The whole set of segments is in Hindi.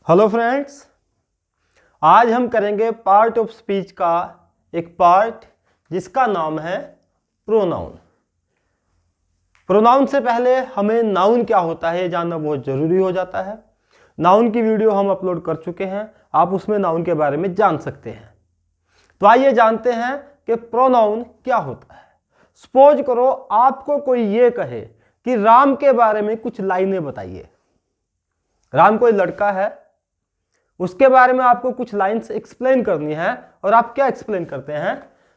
हेलो फ्रेंड्स, आज हम करेंगे पार्ट ऑफ स्पीच का एक पार्ट जिसका नाम है प्रोनाउन। प्रोनाउन से पहले हमें नाउन क्या होता है ये जानना बहुत ज़रूरी हो जाता है। नाउन की वीडियो हम अपलोड कर चुके हैं, आप उसमें नाउन के बारे में जान सकते हैं। तो आइए जानते हैं कि प्रोनाउन क्या होता है। सपोज करो आपको कोई ये कहे कि राम के बारे में कुछ लाइनें बताइए। राम कोई लड़का है, उसके बारे में आपको कुछ लाइन्स एक्सप्लेन करनी है और आप क्या एक्सप्लेन करते हैं?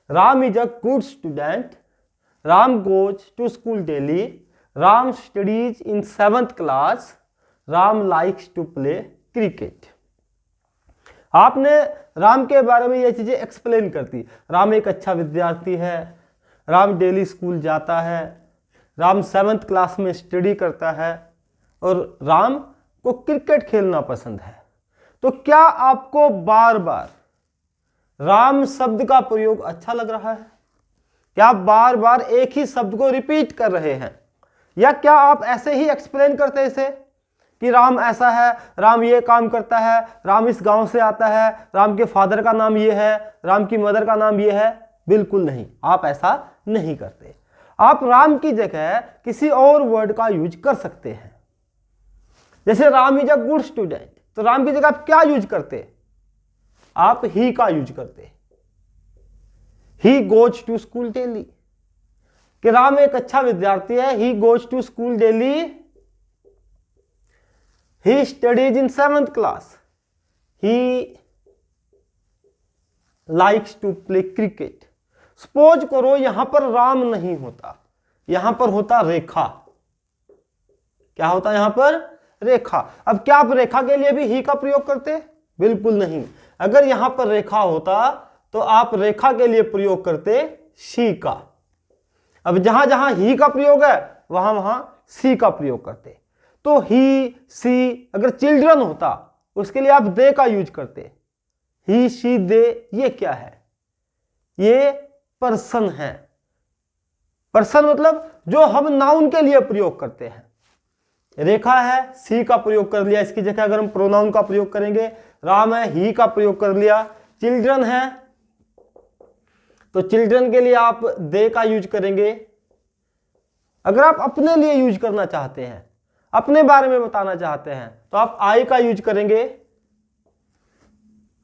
Ram is a good student, Ram goes to school daily, Ram studies in 7th class, Ram likes to play cricket. आपने राम के बारे में ये चीजें एक्सप्लेन कर दी। राम एक अच्छा विद्यार्थी है, राम डेली स्कूल जाता है, राम 7th क्लास में स्टडी करता है और राम को क्रिकेट खेलना पसंद है। तो क्या आपको बार बार राम शब्द का प्रयोग अच्छा लग रहा है? क्या आप बार बार एक ही शब्द को रिपीट कर रहे हैं, या क्या आप ऐसे ही एक्सप्लेन करते हैं इसे कि राम ऐसा है, राम ये काम करता है, राम इस गांव से आता है, राम के फादर का नाम ये है, राम की मदर का नाम ये है? बिल्कुल नहीं, आप ऐसा नहीं करते। आप राम की जगह किसी और वर्ड का यूज कर सकते हैं। जैसे Ram is a good student, तो राम की जगह आप क्या यूज करते? आप ही का यूज करते। He goes to school daily, कि राम एक अच्छा विद्यार्थी है, he goes to school daily, he studies in 7th class, he likes to play cricket. Suppose करो यहां पर राम नहीं होता, यहां पर होता रेखा। क्या होता यहां पर? रेखा। अब क्या आप रेखा के लिए भी ही का प्रयोग करते? बिल्कुल नहीं। अगर यहां पर रेखा होता तो आप रेखा के लिए प्रयोग करते शी का। अब जहां जहां ही का प्रयोग है वहां वहां सी का प्रयोग करते। तो ही सी, अगर चिल्ड्रन होता उसके लिए आप दे का यूज करते। ही शी दे, ये क्या है? ये पर्सन है। पर्सन मतलब जो हम नाउन के लिए प्रयोग करते हैं। रेखा है, सी का प्रयोग कर लिया, इसकी जगह अगर हम प्रोनाउन का प्रयोग करेंगे, राम है, ही का प्रयोग कर लिया। चिल्ड्रन है तो चिल्ड्रन के लिए आप दे का यूज करेंगे। अगर आप अपने लिए यूज करना चाहते हैं, अपने बारे में बताना चाहते हैं, तो आप आई का यूज करेंगे।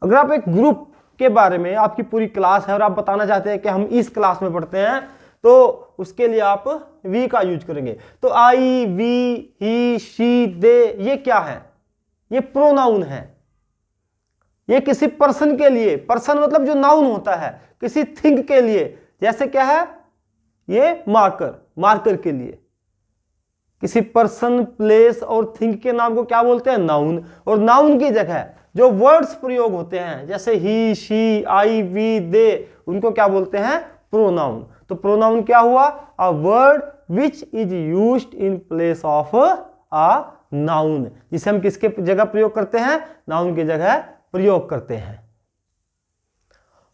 अगर आप एक ग्रुप के बारे में, आपकी पूरी क्लास है और आप बताना चाहते हैं कि हम इस क्लास में पढ़ते हैं, तो उसके लिए आप वी का यूज करेंगे। तो आई, वी, ही, शी, दे, ये क्या है? ये प्रोनाउन है। ये किसी पर्सन के लिए, पर्सन मतलब जो नाउन होता है, किसी थिंग के लिए। जैसे क्या है? ये मार्कर, मार्कर के लिए। किसी पर्सन, प्लेस और थिंग के नाम को क्या बोलते हैं? नाउन। और नाउन की जगह जो वर्ड्स प्रयोग होते हैं, जैसे ही, शी, आई, वी, दे, उनको क्या बोलते हैं? प्रोनाउन। तो प्रोनाउन क्या हुआ? A word which is used in place of a noun, जिसे हम किसके जगह प्रयोग करते हैं? नाउन की जगह प्रयोग करते हैं।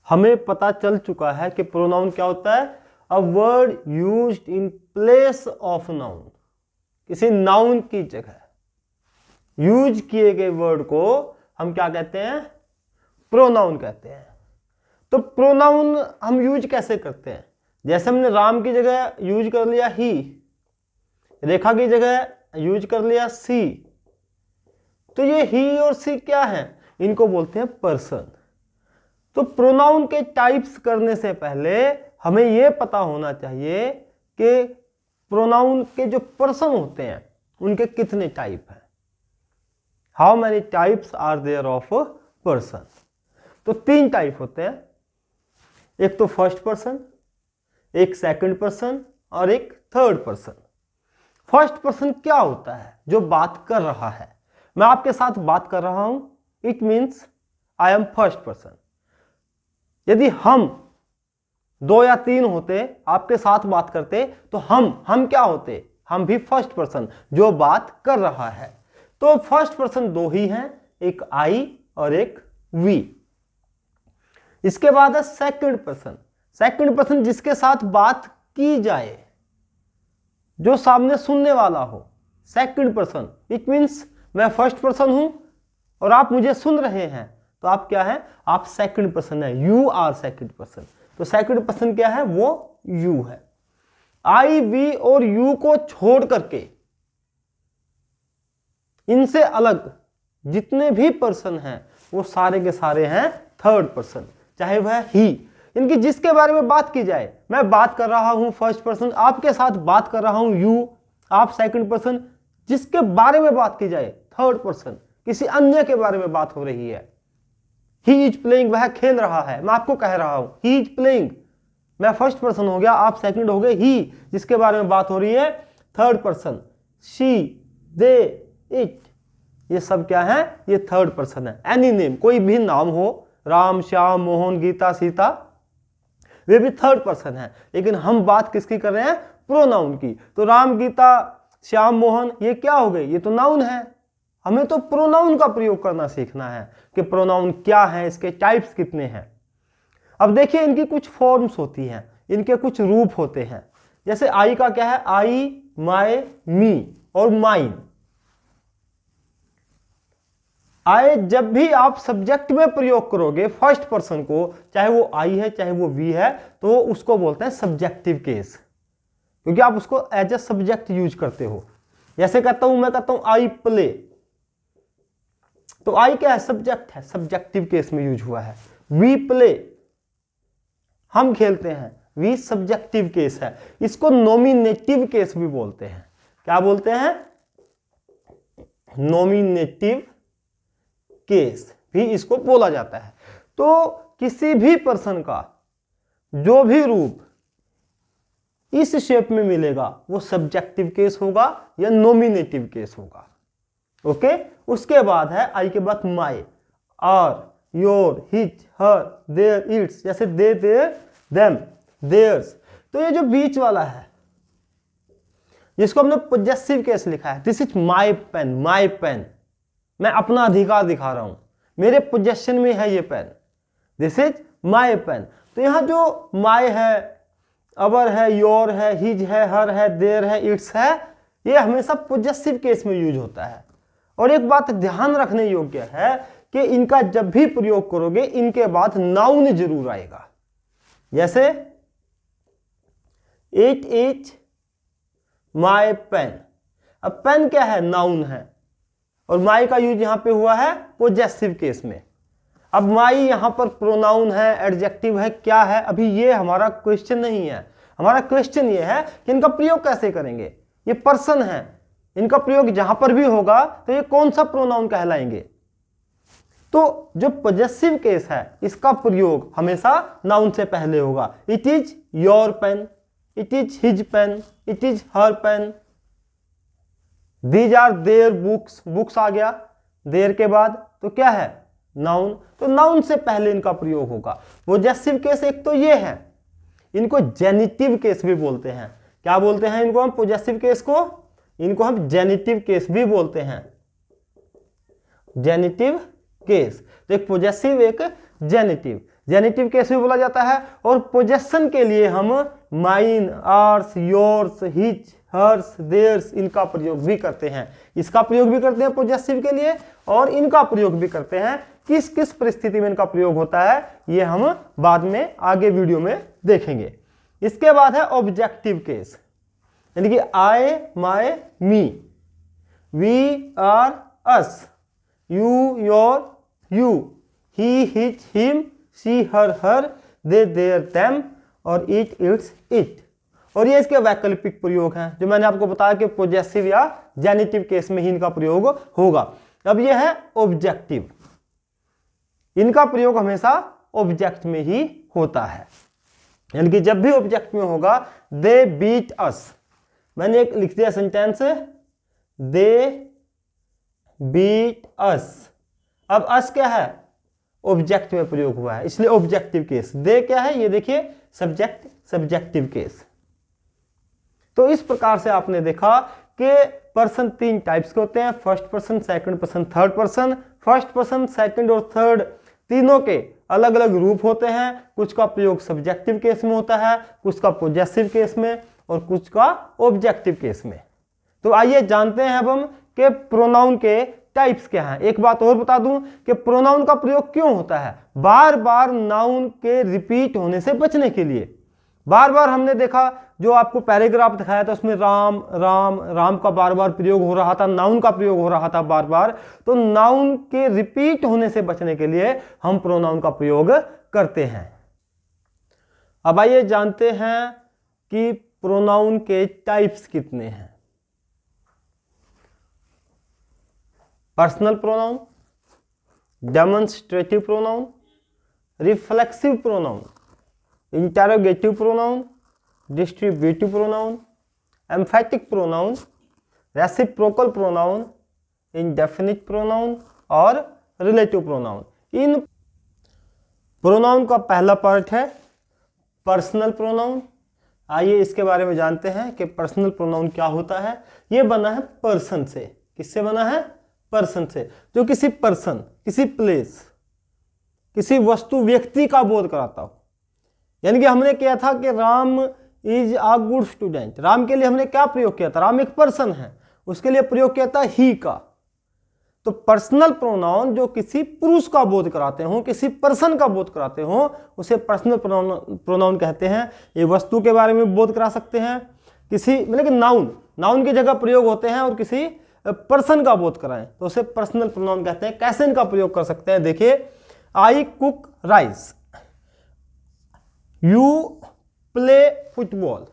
हमें पता चल चुका है कि प्रोनाउन क्या होता है? A word used in place of noun, किसी नाउन की जगह यूज किए गए वर्ड को हम क्या कहते हैं? प्रोनाउन कहते हैं। तो प्रोनाउन हम यूज कैसे करते हैं? जैसे हमने राम की जगह यूज कर लिया ही, रेखा की जगह यूज कर लिया सी, तो ये ही और सी क्या है? इनको बोलते हैं पर्सन। तो प्रोनाउन के टाइप्स करने से पहले हमें यह पता होना चाहिए कि प्रोनाउन के जो पर्सन होते हैं उनके कितने टाइप हैं। How many types are there of person? तो 3 टाइप होते हैं। एक तो फर्स्ट पर्सन, एक सेकंड पर्सन और एक थर्ड पर्सन। फर्स्ट पर्सन क्या होता है? जो बात कर रहा है। मैं आपके साथ बात कर रहा हूं, it means I am first person. यदि हम 2 या 3 होते, आपके साथ बात करते, तो हम क्या होते? हम भी फर्स्ट पर्सन, जो बात कर रहा है। तो फर्स्ट पर्सन 2 ही हैं, एक आई और एक वी। इसके बाद है सेकंड पर्सन। सेकंड पर्सन जिसके साथ बात की जाए, जो सामने सुनने वाला हो। सेकंड पर्सन, इट मीन्स मैं फर्स्ट पर्सन हूं और आप मुझे सुन रहे हैं, तो आप क्या है, आप सेकंड पर्सन है, यू आर सेकंड पर्सन। तो सेकंड पर्सन क्या है, वो यू है। आई, वी और यू को छोड़ करके इनसे अलग जितने भी पर्सन हैं वो सारे के सारे हैं थर्ड पर्सन, चाहे वह ही। इनकी जिसके बारे में बात की जाए, मैं बात कर रहा हूं फर्स्ट पर्सन, आपके साथ बात कर रहा हूं यू, आप सेकंड पर्सन, जिसके बारे में बात की जाए थर्ड पर्सन, किसी अन्य के बारे में बात हो रही है। ही इज प्लेइंग, वह खेल रहा है, मैं आपको कह रहा हूं ही इज प्लेइंग, मैं फर्स्ट पर्सन हो गया, आप सेकंड हो गए। ही, जिसके बारे में बात हो रही है third person. She, they, it, ये सब क्या है, ये थर्ड पर्सन है। एनी नेम, कोई भी नाम हो, राम, श्याम, मोहन, गीता, सीता, वे भी थर्ड पर्सन है। लेकिन हम बात किसकी कर रहे हैं, प्रोनाउन की। तो राम, गीता, श्याम, मोहन, ये क्या हो गए, ये तो नाउन है। हमें तो प्रोनाउन का प्रयोग करना सीखना है कि प्रोनाउन क्या है, इसके टाइप्स कितने हैं। अब देखिए, इनकी कुछ फॉर्म्स होती हैं, इनके कुछ रूप होते हैं। जैसे आई का क्या है, आई, माय, मी और माइन। आई जब भी आप सब्जेक्ट में प्रयोग करोगे फर्स्ट पर्सन को, चाहे वो आई है चाहे वो वी है, तो उसको बोलते हैं सब्जेक्टिव केस, क्योंकि आप उसको एज ए सब्जेक्ट यूज करते हो। जैसे कहता हूं, मैं कहता हूं आई प्ले, तो आई क्या है, सब्जेक्ट है, सब्जेक्टिव केस में यूज हुआ है। वी प्ले, हम खेलते हैं, वी सब्जेक्टिव केस है। इसको नॉमिनेटिव केस भी बोलते हैं। क्या बोलते हैं, नॉमिनेटिव केस भी इसको बोला जाता है। तो किसी भी पर्सन का जो भी रूप इस शेप में मिलेगा वो सब्जेक्टिव केस होगा या नॉमिनेटिव केस होगा। ओके, उसके बाद है आई के बाद my, our, your, his, her, their, its, जैसे दे, देयर, देम, देयर्स। तो ये जो बीच वाला है, जिसको हमने पॉजेसिव केस लिखा है, this is my pen, my pen, मैं अपना अधिकार दिखा रहा हूं, मेरे पोजेशन में है ये pen, this is my pen. तो यहां जो माय है, अवर है, योर है, हिज है, हर है, देयर है, इट्स है, ये हमेशा पॉजेसिव केस में यूज होता है। और एक बात ध्यान रखने योग्य है कि इनका जब भी प्रयोग करोगे इनके बाद नाउन जरूर आएगा। जैसे इट इज माय पेन, अब पेन क्या है, नाउन है, और माई का यूज यहां पे हुआ है पॉजेसिव केस में। अब माई यहां पर प्रोनाउन है, एडजेक्टिव है, क्या है, अभी ये हमारा क्वेश्चन नहीं है। हमारा क्वेश्चन ये है कि इनका प्रयोग कैसे करेंगे। ये पर्सन है, इनका प्रयोग जहां पर भी होगा तो ये कौन सा प्रोनाउन कहलाएंगे। तो जो पॉजेसिव केस है इसका प्रयोग हमेशा नाउन से पहले होगा। It is your pen, it is his pen, it is her pen, these are their books, books आ गया देयर के बाद, तो क्या है, नाउन। तो नाउन से पहले इनका प्रयोग होगा। पॉजेसिव केस एक तो ये है, इनको जेनिटिव केस भी बोलते हैं। क्या बोलते हैं इनको हम, पॉजेसिव केस को, इनको हम जेनिटिव केस भी बोलते हैं, जेनिटिव केस। तो एक पॉजेसिव, एक जेनिटिव, जेनिटिव केस भी बोला जाता है। और पोजेशन के लिए हम mine, ours, yours, his, hers, theirs, इनका प्रयोग भी करते हैं। इसका प्रयोग भी करते हैं पॉजेसिव के लिए, और इनका प्रयोग भी करते हैं। किस किस परिस्थिति में इनका प्रयोग होता है ये हम बाद में आगे वीडियो में देखेंगे। इसके बाद है ऑब्जेक्टिव केस, यानी कि I, my, me, we, our, us, you, your, you, he, his, him, she, her, her, they, their, them, और इट, इट्स, इट। और ये इसके वैकल्पिक प्रयोग हैं जो मैंने आपको बताया कि पॉजेसिव या जेनिटिव केस में ही इनका प्रयोग होगा। अब ये है ऑब्जेक्टिव, इनका प्रयोग हमेशा ऑब्जेक्ट में ही होता है, यानी कि जब भी ऑब्जेक्ट में होगा, दे बीट अस, मैंने एक लिख दिया सेंटेंस, दे बीट अस। अब अस क्या है, ऑब्जेक्ट में प्रयोग हुआ है, इसलिए ऑब्जेक्टिव केस। दे क्या है, ये देखिए सब्जेक्ट, सब्जेक्टिव केस। तो इस प्रकार से आपने देखा कि पर्सन तीन टाइप्स के होते हैं, first person, second person, third person. First person, second और थर्ड तीनों के अलग अलग रूप होते हैं। कुछ का प्रयोग सब्जेक्टिव केस में होता है, कुछ का पॉजेसिव केस में, और कुछ का ऑब्जेक्टिव केस में। तो आइए जानते हैं अब हम कि प्रोनाउन के टाइप्स क्या हैं। एक बात और बता दूं कि प्रोनाउन का प्रयोग क्यों होता है, बार बार नाउन के रिपीट होने से बचने के लिए। बार बार हमने देखा, जो आपको पैराग्राफ दिखाया था उसमें राम राम राम का बार बार प्रयोग हो रहा था, नाउन का प्रयोग हो रहा था बार बार, तो नाउन के रिपीट होने से बचने के लिए हम प्रोनाउन का प्रयोग करते हैं। अब आइए जानते हैं कि प्रोनाउन के टाइप्स कितने हैं। Personal pronoun, demonstrative pronoun, reflexive pronoun, interrogative pronoun, distributive pronoun, emphatic pronoun, reciprocal pronoun, indefinite pronoun और रिलेटिव प्रोनाउन। इन प्रोनाउन का पहला पार्ट है पर्सनल प्रोनाउन। आइए इसके बारे में जानते हैं कि पर्सनल प्रोनाउन क्या होता है। यह बना है पर्सन से। किससे बना है? पर्सन से, जो किसी पर्सन, किसी प्लेस, किसी वस्तु, व्यक्ति का बोध कराता हो। यानी कि हमने किया था कि Ram is a good student. Ram के लिए हमने क्या प्रयोग किया था? राम एक पर्सन है, उसके लिए प्रयोग किया था ही का। तो पर्सनल प्रोनाउन जो किसी पुरुष का बोध कराते हो, किसी पर्सन का बोध कराते हो, उसे पर्सनल प्रोनाउन कहते हैं। ये वस्तु के बारे में बोध करा सकते हैं, किसी मतलब कि नाउन की जगह प्रयोग होते हैं, और किसी पर्सन का बोध कराएं तो उसे पर्सनल प्रोनाउन कहते हैं। कैसे इनका प्रयोग कर सकते हैं? देखिए, I cook rice, you play football.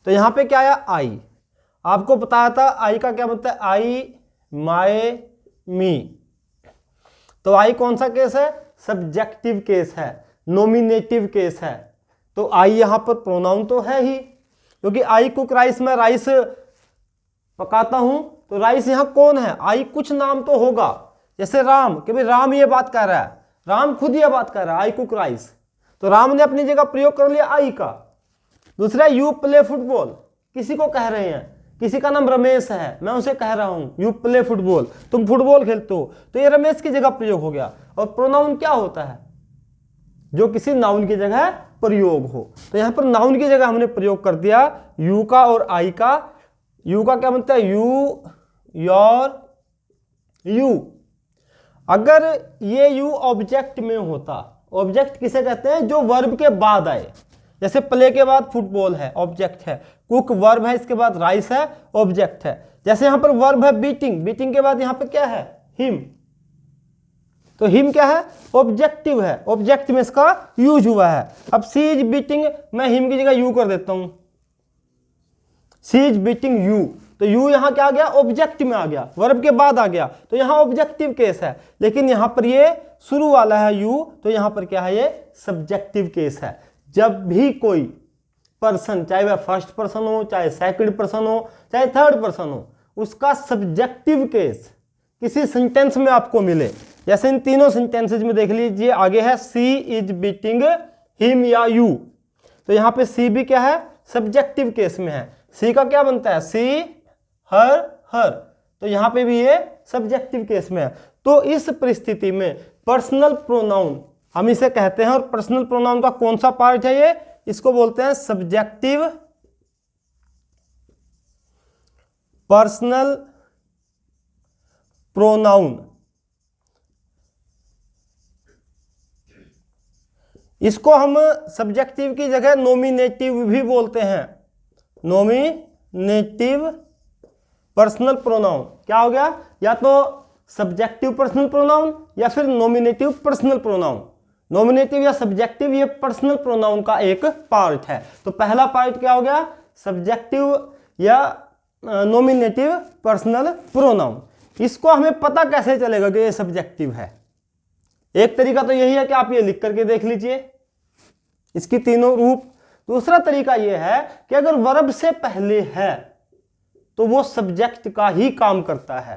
तो यहां पे क्या आया? आई। आपको बताया था आई का क्या मतलब है? आई, माय, मी। तो आई कौन सा केस है? सब्जेक्टिव केस है, नॉमिनेटिव केस है। तो आई यहां पर प्रोनाउन तो है ही, क्योंकि आई कुक राइस, में राइस पकाता हूं, तो राइस यहां कौन है? आई कुछ नाम तो होगा, जैसे राम, कि भाई राम ये बात कह रहा है, राम खुद ये बात कह रहा है, आई कुक राइस। तो राम ने अपनी जगह प्रयोग कर लिया आई का। दूसरा, यू प्ले फुटबॉल, किसी को कह रहे हैं, किसी का नाम रमेश है, मैं उसे कह रहा हूं यू प्ले फुटबॉल, तुम फुटबॉल खेलते हो, तो ये रमेश की जगह प्रयोग हो गया। और प्रोनाउन क्या होता है? जो किसी नाउन की जगह प्रयोग हो। तो यहां पर नाउन की जगह हमने प्रयोग कर दिया यू का और आई का। यू का क्या बनता है? You, your, you. अगर ये यू ऑब्जेक्ट में होता, ऑब्जेक्ट किसे कहते हैं? जो वर्ब के बाद आए। जैसे प्ले के बाद फुटबॉल है, ऑब्जेक्ट है। कुक वर्ब है, इसके बाद राइस है, ऑब्जेक्ट है। जैसे यहां पर वर्ब है बीटिंग, बीटिंग के बाद यहां पर क्या है? हिम। तो हिम क्या है? ऑब्जेक्टिव है, ऑब्जेक्ट में इसका यूज हुआ है। अब सी इज बीटिंग, मैं हिम की जगह यू कर देता हूं, सी इज बीटिंग यू। तो यू यहां क्या आ गया? ऑब्जेक्ट में आ गया, वर्ब के बाद आ गया, तो यहां ऑब्जेक्टिव केस है। लेकिन यहां पर ये शुरू वाला है यू, तो यहां पर क्या है? ये सब्जेक्टिव केस है। जब भी कोई पर्सन, चाहे वह फर्स्ट पर्सन हो, चाहे सेकंड पर्सन हो, चाहे थर्ड पर्सन हो, उसका सब्जेक्टिव केस किसी सेंटेंस में आपको मिले, जैसे इन तीनों सेंटेंसेज में देख लीजिए, आगे है सी इज बीटिंग हिम या यू, तो यहां पे सी भी क्या है? सब्जेक्टिव केस में है। सी का क्या बनता है? सी, हर, हर। तो यहां पे भी ये सब्जेक्टिव केस में है। तो इस परिस्थिति में पर्सनल प्रोनाउन हम इसे कहते हैं। और पर्सनल प्रोनाउन का कौन सा पार्ट है ये? इसको बोलते हैं सब्जेक्टिव पर्सनल प्रोनाउन। इसको हम सब्जेक्टिव की जगह नॉमिनेटिव भी बोलते हैं। नॉमिनेटिव पर्सनल प्रोनाउन क्या हो गया? या तो सब्जेक्टिव पर्सनल प्रोनाउन या फिर नॉमिनेटिव पर्सनल प्रोनाउन। नॉमिनेटिव या सब्जेक्टिव ये पर्सनल प्रोनाउन का एक पार्ट है। तो पहला पार्ट क्या हो गया? सब्जेक्टिव या नॉमिनेटिव पर्सनल प्रोनाउन। इसको हमें पता कैसे चलेगा कि ये सब्जेक्टिव है? एक तरीका तो यही है कि आप ये लिख करके देख लीजिए इसकी तीनों रूप। दूसरा तरीका यह है कि अगर वर्ब से पहले है तो वो सब्जेक्ट का ही काम करता है,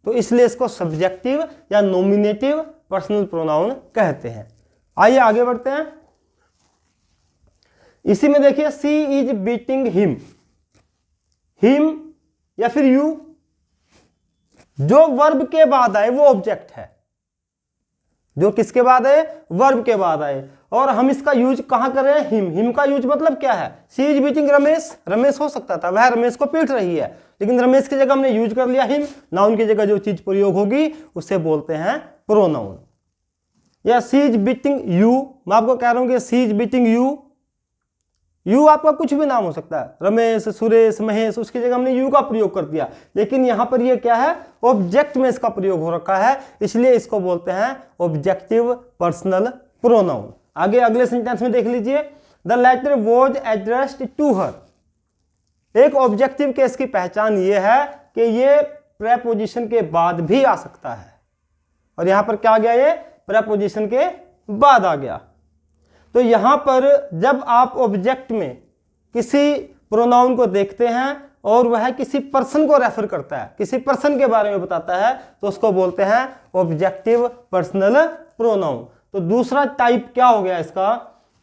तो इसलिए इसको सब्जेक्टिव या नॉमिनेटिव पर्सनल प्रोनाउन कहते हैं। आइए आगे बढ़ते हैं। इसी में देखिए सी इज बीटिंग हिम, हिम या फिर यू, जो वर्ब के बाद आए वो ऑब्जेक्ट है। जो किसके बाद आए? वर्ब के बाद आए। और हम इसका यूज कहाँ कर रहे हैं, हिम। हिम का यूज मतलब क्या है, she is beating Ramesh, Ramesh हो सकता था, वह रमेश को पीट रही है, लेकिन रमेश की जगह हमने यूज कर लिया हिम। नाउन की जगह जो चीज प्रयोग होगी उसे बोलते हैं प्रोनाउन। या शी इज बीटिंग यू, मैं आपको कह रहा हूं कि she is beating you, you आपका कुछ भी नाम हो सकता है, रमेश, सुरेश, महेश, उसकी जगह हमने यू का प्रयोग कर दिया, लेकिन यहां पर ये क्या है, ऑब्जेक्ट में इसका प्रयोग हो रखा है, इसलिए इसको बोलते हैं ऑब्जेक्टिव पर्सनल प्रोनाउन। आगे अगले सेंटेंस में देख लीजिए, the letter was addressed to her. एक ऑब्जेक्टिव केस की पहचान ये है कि ये प्रेपोजिशन के बाद भी आ सकता है, और यहां पर क्या आ गया, ये प्रेपोजिशन के बाद आ गया। तो यहां पर जब आप ऑब्जेक्ट में किसी प्रोनाउन को देखते हैं और वह किसी पर्सन को रेफर करता है, किसी पर्सन के बारे में बताता है, तो उसको बोलते हैं ऑब्जेक्टिव पर्सनल प्रोनाउन। तो दूसरा टाइप क्या हो गया इसका,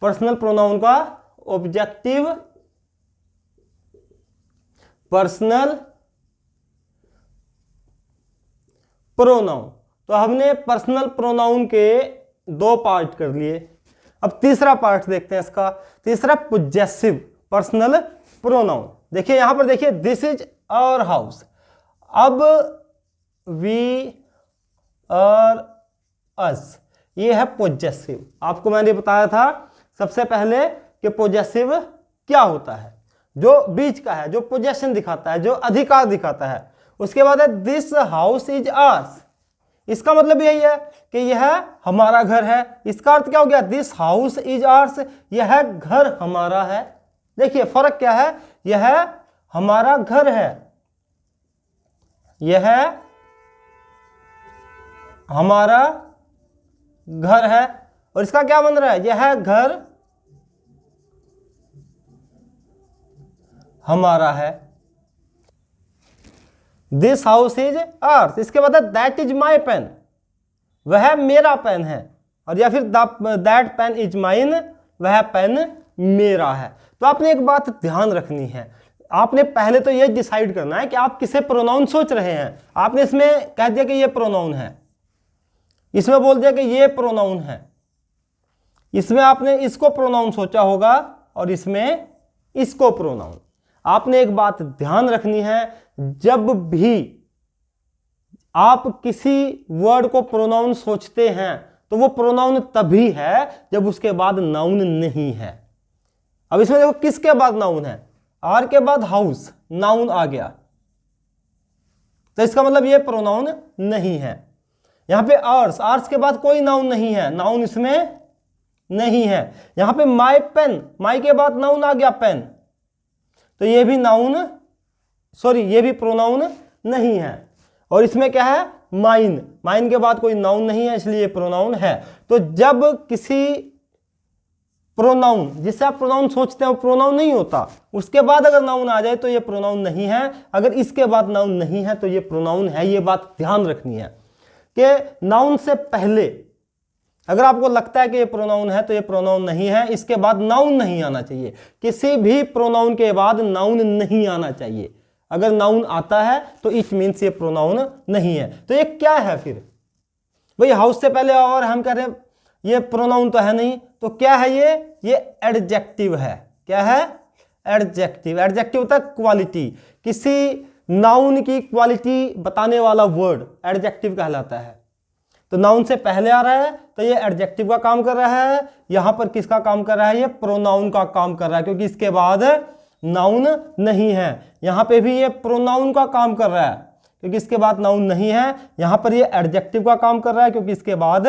पर्सनल प्रोनाउन का, ऑब्जेक्टिव पर्सनल प्रोनाउन। तो हमने पर्सनल प्रोनाउन के 2 पार्ट कर लिए। अब तीसरा पार्ट देखते हैं इसका, तीसरा पोजेसिव पर्सनल प्रोनाउन। देखिए यहां पर देखिए, दिस इज आवर हाउस। अब वी, और अस, ये है पोजेसिव। आपको मैंने बताया था सबसे पहले कि पोजेसिव क्या होता है, जो बीच का है, जो पोजेशन दिखाता है, जो अधिकार दिखाता है। उसके बाद है दिस हाउस इज आवर्स, इसका मतलब यही है कि यह हमारा घर है। इसका अर्थ क्या हो गया, दिस हाउस इज आवर्स, यह घर हमारा है। देखिए फर्क क्या है, यह हमारा घर है, यह हमारा घर है, और इसका क्या बन रहा है, यह घर हमारा है। दिस हाउस इज आवर्स, इसके बाद दैट इज माई पेन, वह मेरा पेन है, और या फिर दैट पेन इज माइन, वह पेन मेरा है। तो आपने एक बात ध्यान रखनी है, आपने पहले तो ये डिसाइड करना है कि आप किसे प्रोनाउन सोच रहे हैं। आपने इसमें कह दिया कि ये प्रोनाउन है, इसमें बोल दिया कि ये प्रोनाउन है, इसमें आपने इसको प्रोनाउन सोचा होगा, और इसमें इसको प्रोनाउन। आपने एक बात ध्यान रखनी है, जब भी आप किसी वर्ड को प्रोनाउन सोचते हैं तो वो प्रोनाउन तभी है जब उसके बाद नाउन नहीं है। अब इसमें देखो किसके बाद नाउन है, आर के बाद हाउस, नाउन आ गया, तो इसका मतलब ये प्रोनाउन नहीं है। यहां पे आर्स, आर्स के बाद कोई नाउन नहीं है, नाउन इसमें नहीं है। यहां पे माई पेन, माई के बाद नाउन आ गया पेन, तो ये भी नाउन, सॉरी ये भी प्रोनाउन नहीं है। और इसमें क्या है, माइन, माइन के बाद कोई नाउन नहीं है, इसलिए ये प्रोनाउन है। तो जब किसी प्रोनाउन, जिससे आप प्रोनाउन सोचते हैं वो प्रोनाउन नहीं होता, उसके बाद अगर नाउन आ जाए तो ये प्रोनाउन नहीं है, अगर इसके बाद नाउन नहीं है तो ये प्रोनाउन है। ये बात ध्यान रखनी है कि नाउन से पहले अगर आपको लगता है कि ये प्रोनाउन है तो ये प्रोनाउन नहीं है, इसके बाद नाउन नहीं आना चाहिए। किसी भी प्रोनाउन के बाद नाउन नहीं आना चाहिए। अगर नाउन आता है तो इट मीन्स ये प्रोनाउन नहीं है। तो ये क्या है फिर, भाई हाउस से पहले और हम कह रहे हैं ये प्रोनाउन तो है नहीं, तो क्या है ये एडजेक्टिव है। क्या है, एडजेक्टिव। एडजेक्टिव होता है क्वालिटी, किसी नाउन की क्वालिटी बताने वाला वर्ड एडजेक्टिव कहलाता है। तो नाउन से पहले आ रहा है तो ये एडजेक्टिव का काम कर रहा है। यहां पर किसका काम कर रहा है, ये प्रोनाउन का काम कर रहा है, क्योंकि इसके बाद नाउन नहीं है। यहां पे भी ये प्रोनाउन का काम कर रहा है क्योंकि इसके बाद नाउन नहीं है। यहां पर ये एडजेक्टिव का काम कर रहा है क्योंकि इसके बाद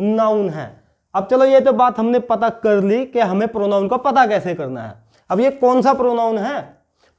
नाउन है। अब चलो ये तो बात हमने पता कर ली कि हमें प्रोनाउन का पता कैसे करना है। अब ये कौन सा प्रोनाउन है,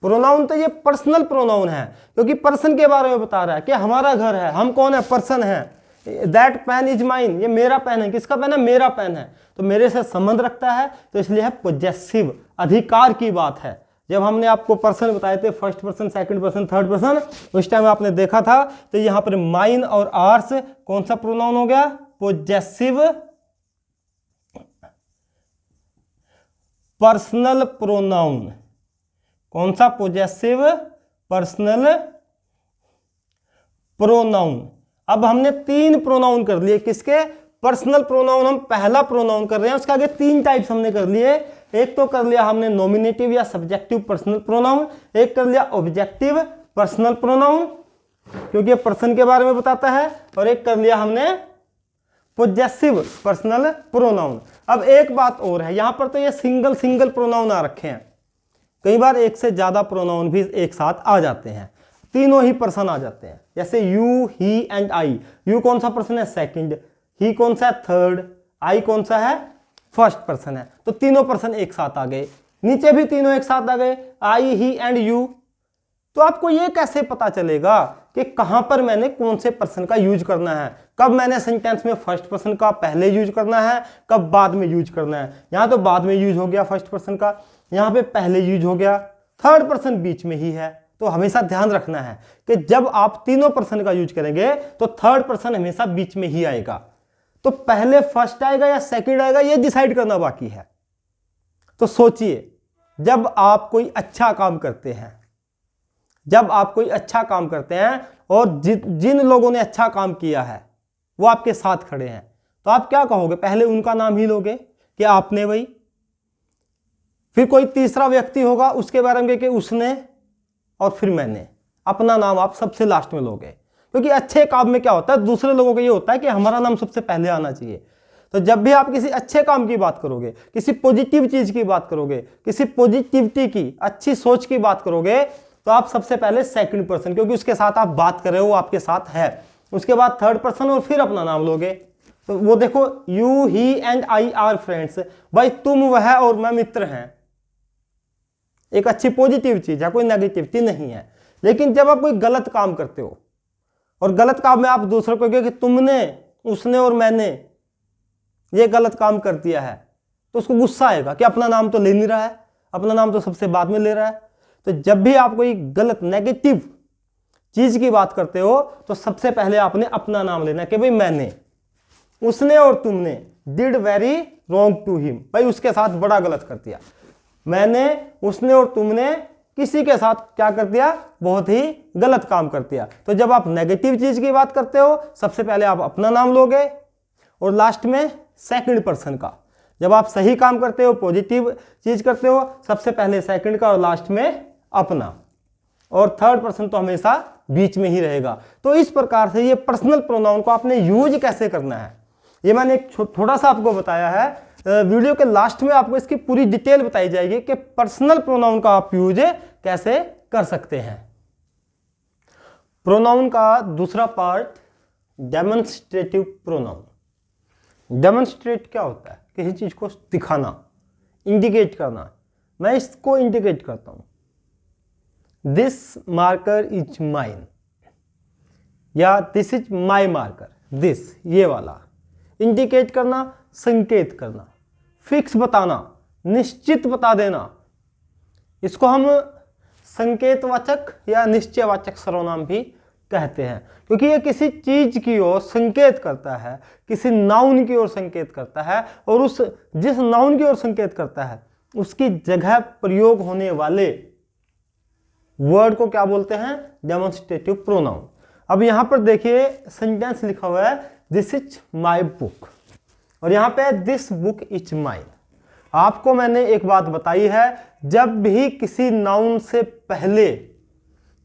प्रोनाउन तो ये पर्सनल प्रोनाउन है, क्योंकि पर्सन के बारे में बता रहा है कि हमारा घर है, हम कौन है, पर्सन है। दैट पेन इज माइन, ये मेरा पेन है। किसका पेन है, मेरा पेन है, तो मेरे से संबंध रखता है, तो इसलिए है पोजेसिव, अधिकार की बात है। जब हमने आपको पर्सन बताए थे, first person, second person, third person, उस टाइम आपने देखा था, तो यहां पर माइन और आर्स कौन सा प्रोनाउन हो गया, पोजेसिव पर्सनल प्रोनाउन। कौन सा, पोजेसिव पर्सनल प्रोनाउन। अब हमने 3 प्रोनाउन कर लिए, किसके, पर्सनल प्रोनाउन हम पहला प्रोनाउन कर रहे हैं, उसके आगे 3 टाइप्स हमने कर लिए। एक तो कर लिया हमने नॉमिनेटिव या सब्जेक्टिव पर्सनल प्रोनाउन, एक कर लिया ऑब्जेक्टिव पर्सनल प्रोनाउन क्योंकि ये पर्सन के बारे में बताता है, और एक कर लिया हमने पोजेसिव पर्सनल प्रोनाउन। अब एक बात और है, यहां पर तो ये सिंगल प्रोनाउन आ रखे हैं, कई बार एक से ज्यादा प्रोनाउन भी एक साथ आ जाते हैं, तीनों ही पर्सन आ जाते हैं। जैसे you, he and I. You कौन सा पर्सन है? सेकंड। ही कौन सा है? थर्ड। आई कौन सा है? फर्स्ट पर्सन है। तो तीनों पर्सन एक साथ आ गए, नीचे भी तीनों एक साथ आ गए, आई, ही एंड यू। तो आपको यह कैसे पता चलेगा कि कहां पर मैंने कौन से पर्सन का यूज करना है, कब मैंने सेंटेंस में फर्स्ट पर्सन का पहले यूज करना है, कब बाद में यूज करना है? यहां तो बाद में यूज हो गया फर्स्ट पर्सन का, यहां पे पहले यूज हो गया, थर्ड पर्सन बीच में ही है। तो हमेशा ध्यान रखना है कि जब आप तीनों पर्सन का यूज करेंगे तो थर्ड पर्सन हमेशा बीच में ही आएगा। तो पहले फर्स्ट आएगा या सेकंड आएगा ये डिसाइड करना बाकी है। तो सोचिए, जब आप कोई अच्छा काम करते हैं, जब आप कोई अच्छा काम करते हैं और जिन लोगों ने अच्छा काम किया है वो आपके साथ खड़े हैं, तो आप क्या कहोगे? पहले उनका नाम ही लोगे कि आपने भाई, फिर कोई तीसरा व्यक्ति होगा उसके बारे में कि उसने, और फिर मैंने। अपना नाम आप सबसे लास्ट में लोगे, क्योंकि अच्छे काम में क्या होता है, दूसरे लोगों का ये होता है कि हमारा नाम सबसे पहले आना चाहिए। तो जब भी आप किसी अच्छे काम की बात करोगे, किसी पॉजिटिव चीज की बात करोगे, किसी पॉजिटिविटी की, अच्छी सोच की बात करोगे, तो आप सबसे पहले सेकंड पर्सन, क्योंकि उसके साथ आप बात कर रहे हो, वो आपके साथ है, उसके बाद थर्ड पर्सन और फिर अपना नाम लोगे। तो वो देखो, you, he and I R friends. भाई तुम, वह और मैं मित्र हैं, एक अच्छी पॉजिटिव चीज है, कोई नेगेटिविटी नहीं है। लेकिन जब आप कोई गलत काम करते हो और गलत काम में आप दूसरों को कहोगे कि तुमने, उसने और मैंने ये गलत काम कर दिया है, तो उसको गुस्सा आएगा कि अपना नाम तो ले नहीं रहा है, अपना नाम तो सबसे बाद में ले रहा है। तो जब भी आप कोई गलत नेगेटिव चीज की बात करते हो तो सबसे पहले आपने अपना नाम लेना कि भाई मैंने, उसने और तुमने did very wrong to him, भाई उसके साथ बड़ा गलत कर दिया। मैंने, उसने और तुमने किसी के साथ क्या कर दिया? बहुत ही गलत काम कर दिया। तो जब आप नेगेटिव चीज की बात करते हो सबसे पहले आप अपना नाम लोगे और लास्ट में सेकंड पर्सन का। जब आप सही काम करते हो, पॉजिटिव चीज करते हो, सबसे पहले सेकंड का और लास्ट में अपना, और थर्ड पर्सन तो हमेशा बीच में ही रहेगा। तो इस प्रकार से ये पर्सनल प्रोनाउन को आपने यूज कैसे करना है ये मैंने एक थोड़ा सा आपको बताया है। वीडियो के लास्ट में आपको इसकी पूरी डिटेल बताई जाएगी कि पर्सनल प्रोनाउन का आप यूज कैसे कर सकते हैं। प्रोनाउन का दूसरा पार्ट डेमोन्स्ट्रेटिव प्रोनाउन। डेमोन्स्ट्रेट क्या होता है? किसी चीज को दिखाना, इंडिकेट करना। मैं इसको इंडिकेट करता हूं, दिस मार्कर इज माइन, या this is my marker. This, ये वाला इंडिकेट करना, संकेत करना, फिक्स बताना, निश्चित बता देना। इसको हम संकेतवाचक या निश्चयवाचक सर्वनाम भी कहते हैं, क्योंकि ये किसी चीज की ओर संकेत करता है, किसी नाउन की ओर संकेत करता है, और उस जिस नाउन की ओर संकेत करता है उसकी जगह प्रयोग होने वाले वर्ड को क्या बोलते हैं? Demonstrative pronoun. अब यहां पर देखिए सेंटेंस लिखा हुआ है, दिस इज माई बुक, और यहां पे दिस बुक इज माइन। आपको मैंने एक बात बताई है, जब भी किसी नाउन से पहले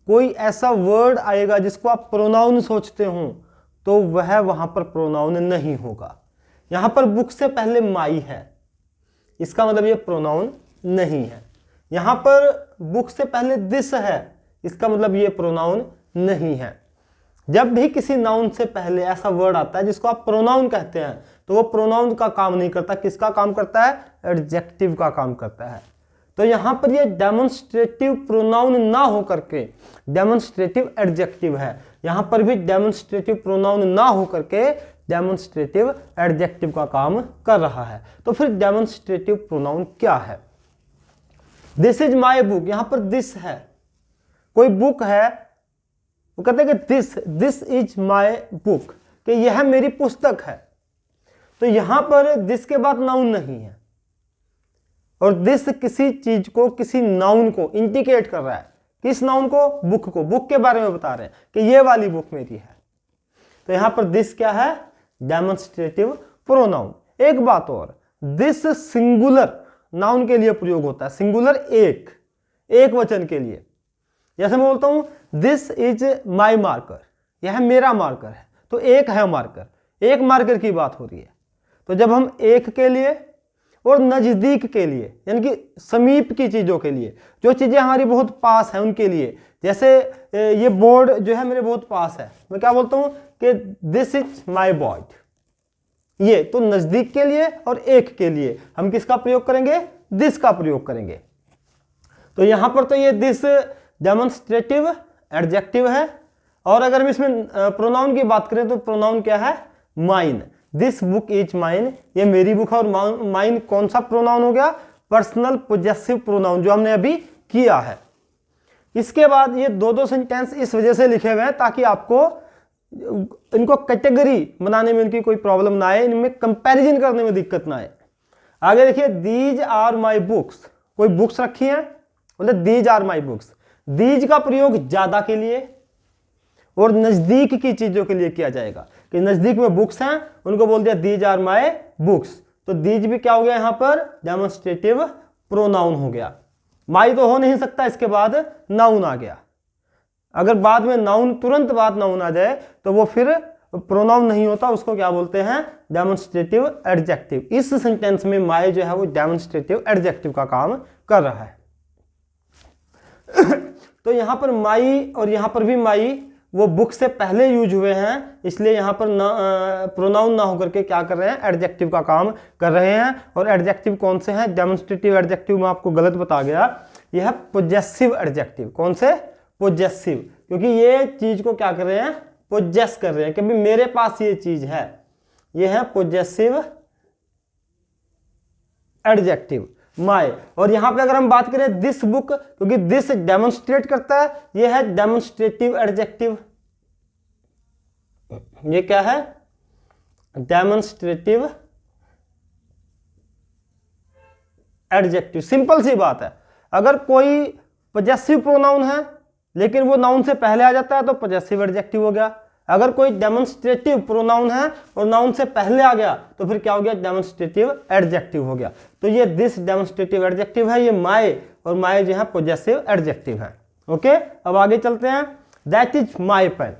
कोई ऐसा वर्ड आएगा जिसको आप प्रोनाउन सोचते हो, तो वह वहां पर प्रोनाउन नहीं होगा। यहां पर बुक से पहले माई है, इसका मतलब ये प्रोनाउन नहीं है। यहां पर बुक से पहले दिस है, इसका मतलब ये प्रोनाउन नहीं है। जब भी किसी नाउन से पहले ऐसा वर्ड आता है जिसको आप प्रोनाउन कहते हैं, तो वो प्रोनाउन का काम नहीं करता, किसका काम करता है? एडजेक्टिव का काम करता है। तो यहां पर ये डेमोन्स्ट्रेटिव प्रोनाउन ना हो करके डेमोन्स्ट्रेटिव एडजेक्टिव है। यहां पर भी डेमोन्स्ट्रेटिव प्रोनाउन ना हो करके डेमोन्स्ट्रेटिव एडजेक्टिव का काम कर रहा है। तो फिर डेमोन्स्ट्रेटिव प्रोनाउन क्या है? दिस इज माई बुक, यहां पर दिस है, कोई बुक है, वो कहते हैं कि दिस इज माई बुक, कि यह मेरी पुस्तक है। तो यहां पर दिस के बाद नाउन नहीं है, और दिस किसी चीज को, किसी नाउन को इंडिकेट कर रहा है। किस नाउन को? बुक को। बुक के बारे में बता रहे हैं कि ये वाली बुक मेरी है। तो यहां पर दिस क्या है? Demonstrative pronoun. एक बात और, दिस सिंगुलर नाउन के लिए प्रयोग होता है, सिंगुलर एक वचन के लिए। जैसे मैं बोलता हूं दिस इज माई मार्कर, यह मेरा मार्कर है, तो एक है मार्कर, एक मार्कर की बात हो रही है। तो जब हम एक के लिए और नजदीक के लिए, यानी कि समीप की चीजों के लिए, जो चीजें हमारी बहुत पास हैं उनके लिए, जैसे ये बोर्ड जो है मेरे बहुत पास है, मैं क्या बोलता हूं कि दिस इज माई बोर्ड, ये तो नजदीक के लिए और एक के लिए हम किसका प्रयोग करेंगे, दिस का प्रयोग करेंगे। तो यहां पर तो ये दिस डेमोन्स्ट्रेटिव एडजेक्टिव है, और अगर हम इसमें प्रोनाउन की बात करें तो प्रोनाउन क्या है, mine. This book is mine, ये मेरी बुक है, और माइन कौन सा प्रोनाउन हो गया, पर्सनल पोजेसिव प्रोनाउन, जो हमने अभी किया है। इसके बाद ये दो सेंटेंस इस वजह से लिखे हुए हैं ताकि आपको इनको कैटेगरी बनाने में इनकी कोई प्रॉब्लम ना आए, इनमें कंपैरिजन करने में दिक्कत ना आए। आगे देखिए, दीज आर माई बुक्स, कोई बुक्स रखी हैं, बोले these are my books. These का प्रयोग ज्यादा के लिए और नजदीक की चीजों के लिए किया जाएगा, कि नजदीक में बुक्स हैं, उनको बोल दिया दीज आर माई बुक्स। तो दीज भी क्या हो गया यहां पर, डेमोन्स्ट्रेटिव प्रोनाउन हो गया। माई तो हो नहीं सकता, इसके बाद नाउन आ गया। अगर बाद में नाउन, तुरंत बाद नाउन आ जाए तो वो फिर प्रोनाउन नहीं होता, उसको क्या बोलते हैं, डेमोन्स्ट्रेटिव एडजेक्टिव। इस सेंटेंस में माई जो है वो डेमोन्स्ट्रेटिव एडजेक्टिव का काम कर रहा है। तो यहां पर माई और यहां पर भी माई वो बुक से पहले यूज हुए हैं, इसलिए यहां पर प्रोनाउन ना होकर के क्या कर रहे हैं, एडजेक्टिव का काम कर रहे हैं। और एडजेक्टिव कौन से हैं, डेमोन्स्ट्रेटिव एडजेक्टिव में आपको गलत बता गया, यह है पोजेसिव एडजेक्टिव। कौन से, पोजेसिव, क्योंकि ये चीज को क्या कर रहे हैं, पोजेस कर रहे हैं, कि भाई मेरे पास ये चीज है, ये है पोजेसिव एडजेक्टिव माय। और यहां पे अगर हम बात करें दिस बुक, क्योंकि दिस डेमोन्स्ट्रेट करता है, ये है डेमोन्स्ट्रेटिव एडजेक्टिव। ये क्या है, डेमोन्स्ट्रेटिव एडजेक्टिव। सिंपल सी बात है, अगर कोई पॉजेसिव प्रोनाउन है लेकिन वो नाउन से पहले आ जाता है तो पॉजेसिव एडजेक्टिव हो गया। अगर कोई डेमोन्स्ट्रेटिव प्रोनाउन है और नाउन से पहले आ गया तो फिर क्या हो गया, डेमोन्स्ट्रेटिव एडजेक्टिव हो गया। तो ये दिस डेमोन्स्ट्रेटिव एडजेक्टिव है, ये माय, और माय जो है पॉजेसिव एडजेक्टिव है। ओके, अब आगे चलते हैं। That is my pen,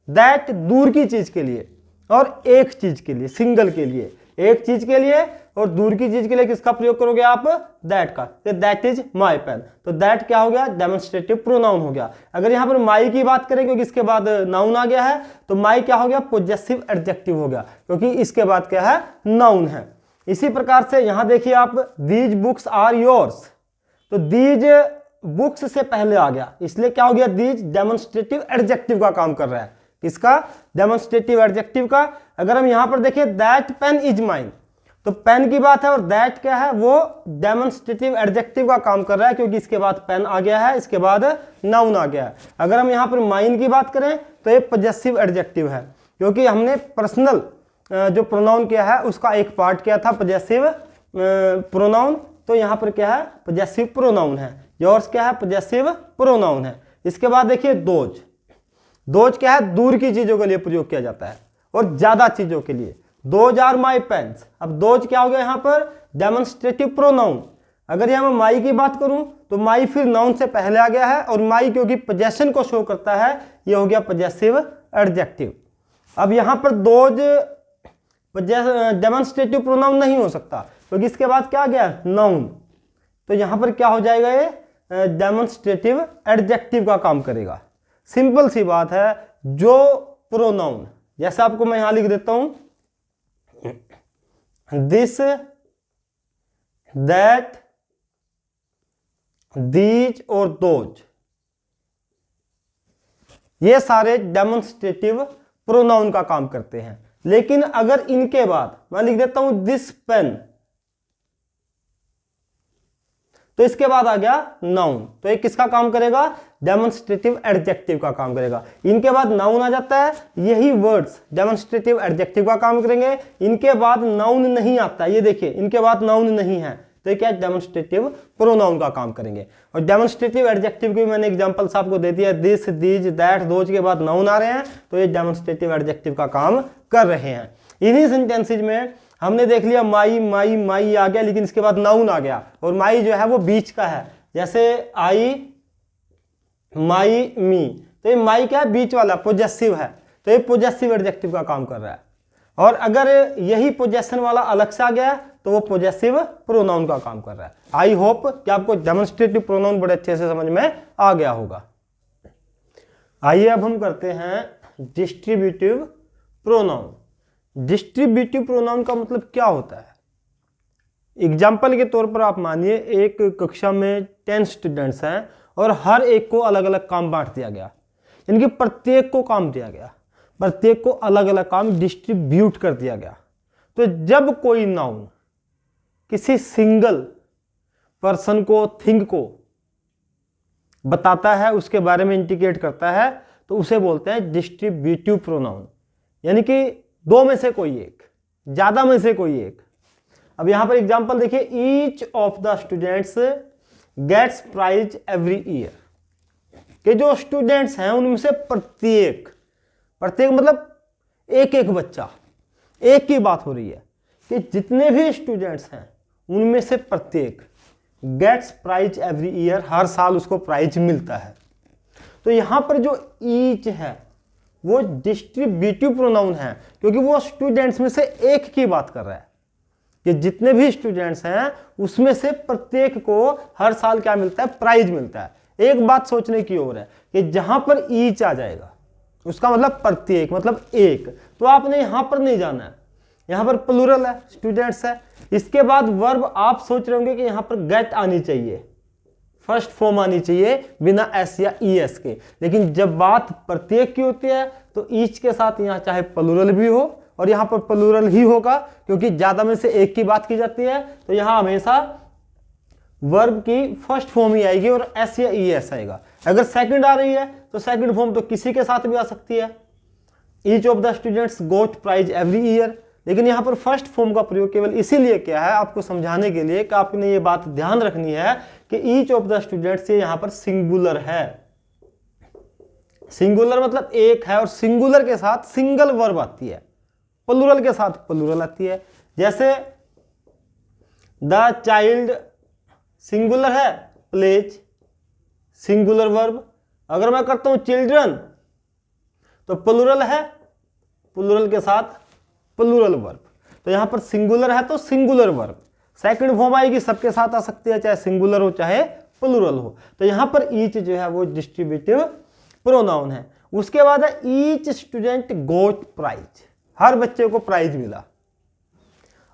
that दूर की चीज के लिए और एक चीज के लिए, सिंगल के लिए, एक चीज के लिए और दूर की चीज के लिए किसका प्रयोग करोगे आप, दैट का। दैट इज माय पेन, तो दैट क्या हो गया, डेमोन्स्ट्रेटिव प्रोनाउन हो गया। अगर यहां पर माई की बात करें, क्योंकि इसके बाद नाउन आ गया है, तो माई क्या हो गया, पॉजेसिव एडजेक्टिव हो गया, क्योंकि इसके बाद क्या है, नाउन है। इसी प्रकार से यहां देखिए आप, दीज बुक्स आर योर्स, तो दीज बुक्स से पहले आ गया, इसलिए क्या हो गया, दीज डेमोन्स्ट्रेटिव एडजेक्टिव का काम कर रहा है। किसका, डेमोन्स्ट्रेटिव एडजेक्टिव का। अगर हम यहां पर देखें, दैट पेन इज माइन, तो पेन की बात है और दैट क्या है, वो डेमोन्स्ट्रेटिव एडजेक्टिव का काम कर रहा है, क्योंकि इसके बाद पेन आ गया है, इसके बाद नाउन आ गया है। अगर हम यहां पर माइन की बात करें तो ये पॉजेसिव एडजेक्टिव है, क्योंकि हमने पर्सनल जो प्रोनाउन किया है उसका एक पार्ट किया था पॉजेसिव प्रोनाउन, तो यहां पर क्या है, पॉजेसिव प्रोनाउन है। योर्स क्या है, पॉजेसिव प्रोनाउन है। इसके बाद देखिए दोज, दोज क्या है, दूर की चीजों के लिए प्रयोग किया जाता है और ज्यादा चीजों के लिए। दोज आर माई पेन्स, अब दोज क्या हो गया यहां पर, डेमोन्स्ट्रेटिव प्रोनाउन। अगर यहां मैं माई की बात करूं तो माई फिर नाउन से पहले आ गया है, और माई क्योंकि पोजेशन को शो करता है, ये हो गया पॉजेसिव एडजेक्टिव। अब यहां पर दोज डेमोन्स्ट्रेटिव प्रोनाउन नहीं हो सकता, क्योंकि इसके बाद क्या आ गया, नाउन, तो यहां पर क्या हो जाएगा, ये डेमोन्स्ट्रेटिव एडजेक्टिव का काम करेगा। सिंपल सी बात है, जो प्रोनाउन, जैसे आपको मैं यहां लिख देता हूं, दिस, दैट, दीज और दोज, ये सारे डेमोन्स्ट्रेटिव प्रोनाउन का काम करते हैं। लेकिन अगर इनके बाद मैं लिख देता हूं दिस पेन, तो इसके बाद आ गया नाउन, तो ये किसका काम करेगा, डेमोन्स्ट्रेटिव एडजेक्टिव का काम करेगा। इनके बाद नाउन आ जाता है, यही वर्ड्स डेमोन्स्ट्रेटिव एडजेक्टिव का काम करेंगे। इनके बाद नाउन नहीं आता, ये देखिए इनके बाद नाउन नहीं है, तो ये क्या, डेमोन्स्ट्रेटिव प्रोनाउन का काम करेंगे। और डेमोन्स्ट्रेटिव एडजेक्टिव की मैंने एग्जांपल्स आपको दे दिया, दिस, दीज, दैट, दोज के बाद नाउन आ रहे हैं, तो ये डेमोन्स्ट्रेटिव एडजेक्टिव का काम कर रहे हैं। इन्हीं सेंटेंसेज में हमने देख लिया माई माई माई आ गया, लेकिन इसके बाद नाउन आ गया, और माई जो है वो बीच का है, जैसे आई माई मी, तो ये माई क्या है, बीच वाला, पोजेसिव है, तो ये पोजेसिव एडजेक्टिव का काम कर रहा है। और अगर यही पोजेशन वाला अलग से आ गया तो वो पोजेसिव प्रोनाउन का काम कर रहा है। आई होप कि आपको डेमोन्स्ट्रेटिव प्रोनाउन बड़े अच्छे से समझ में आ गया होगा। आइए अब हम करते हैं डिस्ट्रीब्यूटिव प्रोनाउन। डिस्ट्रीब्यूटिव प्रोनाउन का मतलब क्या होता है? एग्जाम्पल के तौर पर आप मानिए एक कक्षा में 10 स्टूडेंट्स हैं और हर एक को अलग अलग काम बांट दिया गया, इनके प्रत्येक को काम दिया गया, प्रत्येक को अलग अलग काम डिस्ट्रीब्यूट कर दिया गया। तो जब कोई नाउन किसी सिंगल पर्सन को, थिंग को बताता है, उसके बारे में इंडिकेट करता है, तो उसे बोलते हैं डिस्ट्रीब्यूटिव प्रोनाउन, यानी कि दो में से कोई एक, ज्यादा में से कोई एक। अब यहां पर एग्जांपल देखिए, each of the students gets prize every year, कि जो स्टूडेंट्स हैं उनमें से प्रत्येक, प्रत्येक मतलब एक एक बच्चा, एक की बात हो रही है कि जितने भी स्टूडेंट्स हैं उनमें से प्रत्येक गेट्स प्राइज एवरी ईयर, हर साल उसको प्राइज मिलता है। तो यहां पर जो ईच है वो डिस्ट्रीब्यूटिव प्रोनाउन है, क्योंकि वो स्टूडेंट्स में से एक की बात कर रहा है कि जितने भी स्टूडेंट्स हैं उसमें से प्रत्येक को हर साल क्या मिलता है, प्राइज मिलता है। एक बात सोचने की ओर है कि जहां पर ईच आ जाएगा उसका मतलब प्रत्येक, मतलब एक, तो आपने यहां पर नहीं जाना है, यहां पर प्लूरल है, स्टूडेंट्स है। इसके बाद वर्ब आप सोच रहे होंगे कि यहां पर गेट आनी चाहिए, फर्स्ट फॉर्म आनी चाहिए बिना एस या ई एस के, लेकिन जब बात प्रत्येक की होती है तो ईच के साथ यहां चाहे प्लूरल भी हो, और यहां पर प्लूरल ही होगा क्योंकि ज्यादा में से एक की बात की जाती है, तो यहां हमेशा वर्ब की फर्स्ट फॉर्म ही आएगी और एस या ई एस आएगा। अगर सेकंड आ रही है तो सेकंड फॉर्म तो किसी के साथ भी आ सकती है, each of the students got prize every year, लेकिन यहां पर फर्स्ट फॉर्म का प्रयोग केवल इसीलिए किया है आपको समझाने के लिए कि आपने ये बात ध्यान रखनी है कि ईच ऑफ द स्टूडेंट्स ये यहां पर सिंगुलर है। सिंगुलर मतलब एक है, और सिंगुलर के साथ सिंगल वर्ब आती है, प्लूरल के साथ प्लूरल आती है। जैसे द चाइल्ड सिंगुलर है, प्लेज सिंगुलर वर्ब। अगर मैं करता हूं चिल्ड्रन तो प्लूरल है, प्लूरल के साथ प्लूरल वर्ब। तो यहां पर सिंगुलर है तो सिंगुलर वर्ब, सेकंड फॉर्म आएगी, सबके साथ आ सकती है, चाहे सिंगुलर हो चाहे प्लूरल हो। तो यहां पर ईच जो है वो डिस्ट्रीब्यूटिव प्रोनाउन है। उसके बाद है ईच स्टूडेंट गोट प्राइज, हर बच्चे को प्राइज मिला।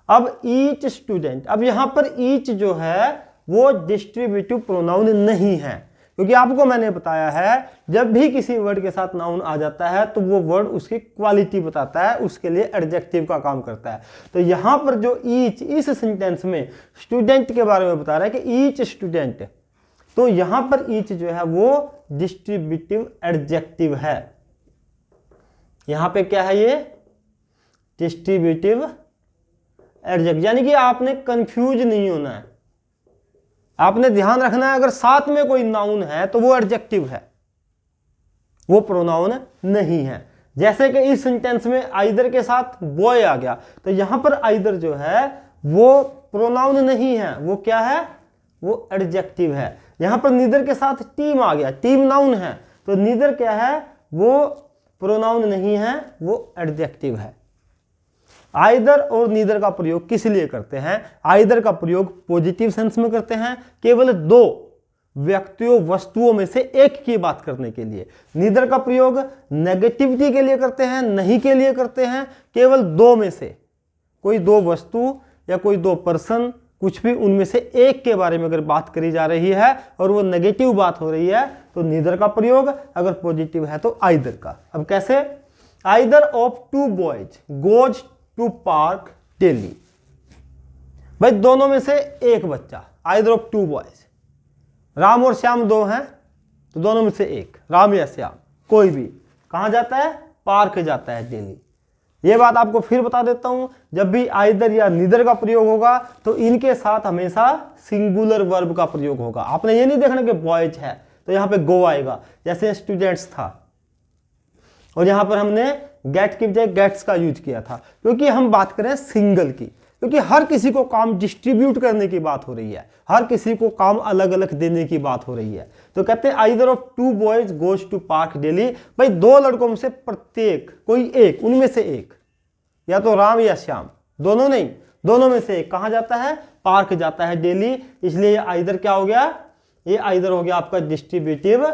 अब ईच स्टूडेंट, अब यहां पर ईच जो है वो डिस्ट्रीब्यूटिव प्रोनाउन नहीं है, क्योंकि आपको मैंने बताया है जब भी किसी वर्ड के साथ नाउन आ जाता है तो वो वर्ड उसकी क्वालिटी बताता है, उसके लिए एडजेक्टिव का काम करता है। तो यहां पर जो ईच इस सेंटेंस में स्टूडेंट के बारे में बता रहा है कि ईच स्टूडेंट, तो यहां पर ईच जो है वो डिस्ट्रीब्यूटिव एडजेक्टिव है। यहां पे क्या है, ये डिस्ट्रीब्यूटिव एडजेक्टिव, यानी कि आपने कंफ्यूज नहीं होना है, आपने ध्यान रखना है अगर साथ में कोई नाउन है तो वो एडजेक्टिव है, वो प्रोनाउन नहीं है। जैसे कि इस सेंटेंस में आइदर के साथ बॉय आ गया, तो यहां पर आइदर जो है वो प्रोनाउन नहीं है, वो क्या है, वो एडजेक्टिव है। यहां पर नीदर के साथ टीम आ गया, टीम नाउन है, तो नीदर क्या है, वो प्रोनाउन नहीं है, वो एडजेक्टिव है। आइदर और नीदर का प्रयोग किस लिए करते हैं? आइदर का प्रयोग पॉजिटिव सेंस में करते हैं, केवल दो व्यक्तियों वस्तुओं में से एक की बात करने के लिए। नीदर का प्रयोग नेगेटिविटी के लिए करते हैं, नहीं के लिए करते हैं, केवल दो में से कोई दो वस्तु या कोई दो पर्सन, कुछ भी उनमें से एक के बारे में अगर बात करी जा रही है और वो नेगेटिव बात हो रही है तो नीदर का प्रयोग, अगर पॉजिटिव है तो आइदर का। अब कैसे? Either of two boys goes to park daily, भाई दोनों में से एक बच्चा, either of two boys, Ram और श्याम दो हैं तो दोनों में से एक, राम या श्याम, कोई भी कहां जाता है, पार्क जाता है डेली। ये बात आपको फिर बता देता हूं, जब भी आइदर या नीदर का प्रयोग होगा तो इनके साथ हमेशा सिंगुलर वर्ब का प्रयोग होगा। आपने ये नहीं देखना कि बॉयज है तो यहां पे गो आएगा, जैसे स्टूडेंट्स था और यहां पर हमने गेट की बजाय गेट्स का यूज किया था, क्योंकि हम बात करें सिंगल की, क्योंकि हर किसी को काम डिस्ट्रीब्यूट करने की बात हो रही है, हर किसी को काम अलग अलग देने की बात हो रही है। तो कहते हैं either of two boys goes to park daily, भाई दो लड़कों में से प्रत्येक कोई एक, उनमें से एक, या तो राम या श्याम, दोनों नहीं, दोनों में से एक कहाँ जाता है, पार्क जाता है डेली, इसलिए ये आइदर क्या हो गया, ये आइदर हो गया आपका डिस्ट्रीब्यूटिव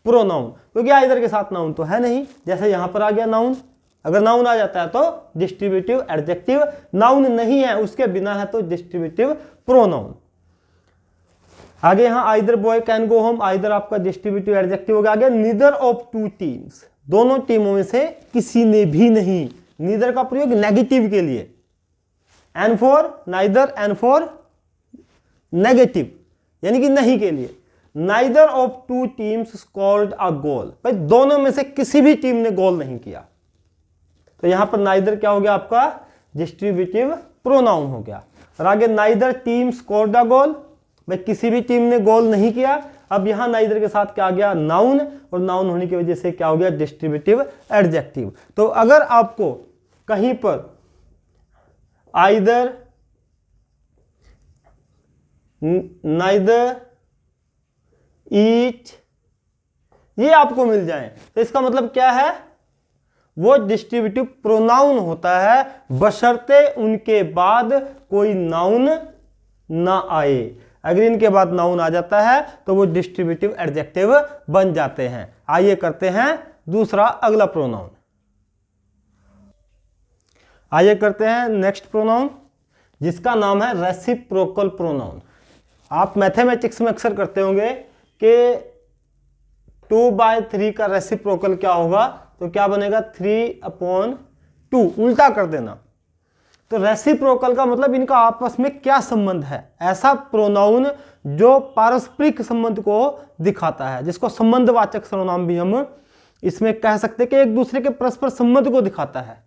प्रोनाउन, क्योंकि आइदर के साथ नाउन तो है नहीं, जैसे यहां पर आ गया नाउन, अगर नाउन आ जाता है तो डिस्ट्रीब्यूटिव एडजेक्टिव, नाउन नहीं है उसके बिना है तो डिस्ट्रीब्यूटिव प्रोनाउन। आगे यहां either boy can go home, either आपका डिस्ट्रीब्यूटिव एडजेक्टिव हो गया। आगे नीदर ऑफ टू टीम्स, दोनों टीमों में से किसी ने भी नहीं, नीदर का प्रयोग नेगेटिव के लिए, N for neither, N for negative यानी कि नहीं के लिए। Neither of two teams scored a goal, भाई दोनों में से किसी भी टीम ने गोल नहीं किया, तो यहां पर नाइदर क्या हो गया आपका डिस्ट्रीब्यूटिव प्रोनाउन हो गया। और आगे neither team scored a goal, भाई किसी भी टीम ने गोल नहीं किया। अब यहां नाइदर के साथ क्या आ गया नाउन, और नाउन होने की वजह से क्या हो गया डिस्ट्रीब्यूटिव एडजेक्टिव। तो अगर आपको कहीं पर आइदर, नाइदर, ईच ये आपको मिल जाए तो इसका मतलब क्या है, वो डिस्ट्रीब्यूटिव प्रोनाउन होता है, बशर्ते उनके बाद कोई नाउन ना आए। अगर इनके बाद नाउन आ जाता है तो वो डिस्ट्रीब्यूटिव एडजेक्टिव बन जाते हैं। आइए करते हैं दूसरा अगला प्रोनाउन, आइए करते हैं नेक्स्ट प्रोनाउन जिसका नाम है रेसिप्रोकल प्रोनाउन। आप मैथमेटिक्स में अक्सर करते होंगे कि 2/3 का रेसिप्रोकल क्या होगा, तो क्या बनेगा 3/2, उल्टा कर देना। तो रेसिप्रोकल का मतलब इनका आपस में क्या संबंध है, ऐसा प्रोनाउन जो पारस्परिक संबंध को दिखाता है, जिसको संबंधवाचक सर्वनाम भी हम इसमें कह सकते हैं कि एक दूसरे के परस्पर संबंध को दिखाता है।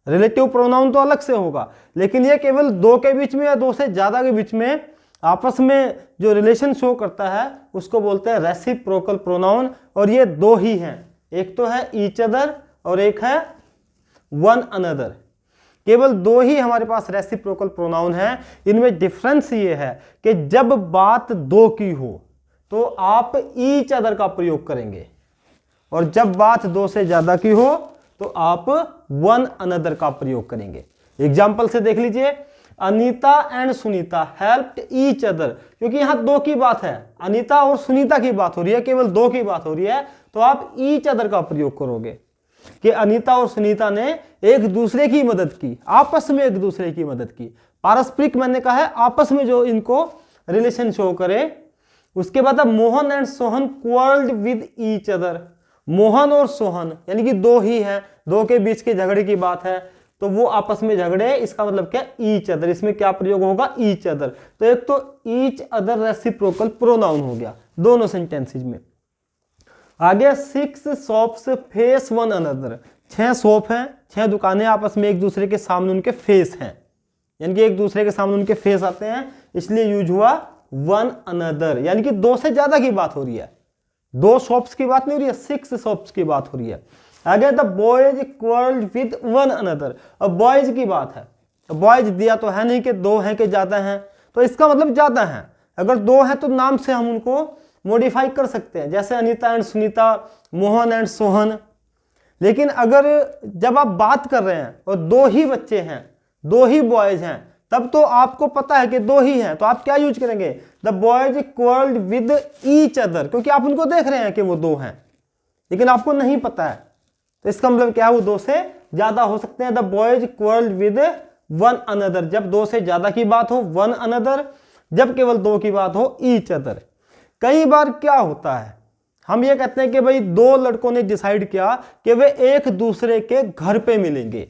रिलेटिव प्रोनाउन तो अलग से होगा, लेकिन ये केवल दो के बीच में या दो से ज्यादा के बीच में आपस में जो रिलेशन शो करता है उसको बोलते हैं रेसिप्रोकल प्रोनाउन। और ये दो ही हैं, एक तो है ईच अदर और एक है वन अनदर। केवल दो ही हमारे पास रेसिप्रोकल प्रोनाउन है। इनमें डिफरेंस ये है कि जब बात दो की हो तो आप ईच अदर का प्रयोग करेंगे, और जब बात दो से ज्यादा की हो तो आप वन अनदर का प्रयोग करेंगे। एग्जाम्पल से देख लीजिए, Anita and Sunita helped each other, क्योंकि यहां दो की बात है, अनीता और सुनीता की बात हो रही है, केवल दो की बात हो रही है, तो आप ईच अदर का प्रयोग करोगे कि अनीता और सुनीता ने एक दूसरे की मदद की, आपस में एक दूसरे की मदद की। पारस्परिक मैंने कहा है आपस में जो इनको रिलेशन शो करे। उसके बाद अब Mohan and Sohan quarrelled with each other, Mohan और सोहन यानी कि दो ही हैं, दो के बीच के झगड़े की बात है, तो वो आपस में झगड़े, इसका मतलब क्या ईच अदर। इसमें क्या प्रयोग होगा ईच अदर। तो एक तो ईच अदर रेसिप्रोकल प्रोनाउन हो गया दोनों सेंटेंसेस में। आगे 6 shops phase one another, 6 shop हैं, 6 दुकानें आपस में एक दूसरे के सामने उनके फेस हैं, यानी कि एक दूसरे के सामने उनके फेस आते हैं, इसलिए यूज हुआ वन अनदर, यानी कि दो से ज्यादा की बात हो रही है, 2 शॉप्स की बात नहीं हो रही है, 6 शॉप्स की बात हो रही है। आगे the boys quarrelled with one another, अब बॉयज की बात है, बॉयज दिया तो है नहीं कि 2 हैं कि ज्यादा हैं, तो इसका मतलब ज्यादा हैं। अगर 2 हैं तो नाम से हम उनको मॉडिफाई कर सकते हैं, जैसे अनीता एंड सुनीता, मोहन एंड सोहन। लेकिन अगर जब आप बात कर रहे हैं और 2 ही बच्चे हैं, 2 ही बॉयज हैं, तब तो आपको पता है कि 2 ही हैं, तो आप क्या यूज करेंगे the boys quarrelled with each other, क्योंकि आप उनको देख रहे हैं कि वो 2 हैं, लेकिन आपको नहीं पता है, तो इसका मतलब क्या है वो 2 से ज्यादा हो सकते हैं। The boys quarrelled with one another, जब 2 से ज्यादा की बात हो वन अनदर, जब केवल 2 की बात हो ईच अदर। कई बार क्या होता है, हम ये कहते हैं कि भाई 2 लड़कों ने डिसाइड किया कि वे एक दूसरे के घर पे मिलेंगे,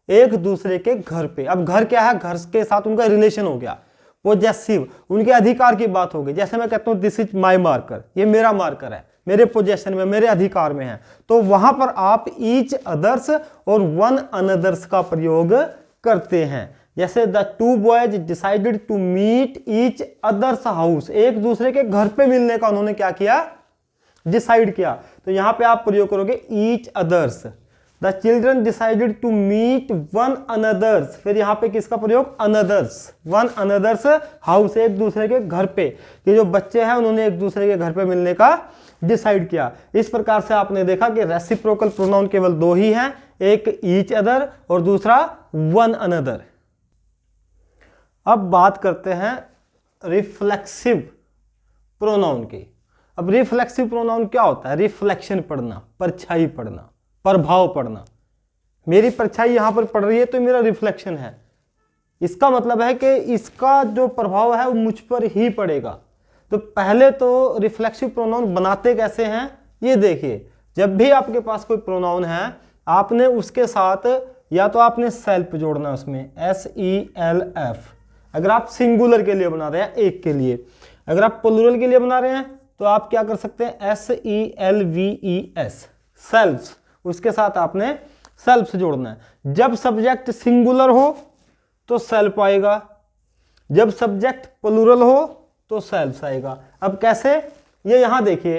एक दूसरे के घर पे। अब घर क्या है, घर के साथ उनका रिलेशन हो गया, पोजेसिव, उनके अधिकार की बात हो गई। जैसे मैं कहता हूं दिस इज माई मार्कर, ये मेरा मार्कर है, मेरे पोजेशन में, मेरे अधिकार में है, तो वहां पर आप ईच अदर्स और वन अनदर्स का प्रयोग करते हैं। जैसे the 2 boys decided to meet each others house, एक दूसरे के घर पे मिलने का उन्होंने क्या किया, डिसाइड किया, तो यहां पे आप प्रयोग करोगे each others. The children decided to meet one anothers, फिर यहाँ पे किसका प्रयोग, अनदर्स, वन अनदर्स हाउस, एक दूसरे के घर पे, कि जो बच्चे हैं उन्होंने एक दूसरे के घर पे मिलने का डिसाइड किया। इस प्रकार से आपने देखा कि रेसिप्रोकल प्रोनाउन केवल दो ही हैं, एक ईच अदर और दूसरा वन अनदर। अब बात करते हैं रिफ्लेक्सिव प्रोनाउन की। अब रिफ्लेक्सिव प्रोनाउन क्या होता है, रिफ्लेक्शन पढ़ना, परछाई पढ़ना, प्रभाव पढ़ना। मेरी परछाई यहां पर पड़ रही है तो मेरा रिफ्लेक्शन है, इसका मतलब है कि इसका जो प्रभाव है वो मुझ पर ही पड़ेगा। तो पहले तो रिफ्लेक्सिव प्रोनाउन बनाते कैसे हैं ये देखिए। जब भी आपके पास कोई प्रोनाउन है आपने उसके साथ या तो आपने सेल्फ जोड़ना है उसमें, SELF, अगर आप सिंगुलर के लिए बना रहे हैं एक के लिए। अगर आप प्लूरल के लिए बना रहे हैं तो आप क्या कर सकते हैं, SELVES, सेल्फ्स, उसके साथ आपने सेल्फ्स जोड़ना है। जब सब्जेक्ट सिंगुलर हो तो सेल्फ आएगा, जब सब्जेक्ट प्लूरल हो तो सेल्फ्स आएगा। अब कैसे, ये यहां देखिए,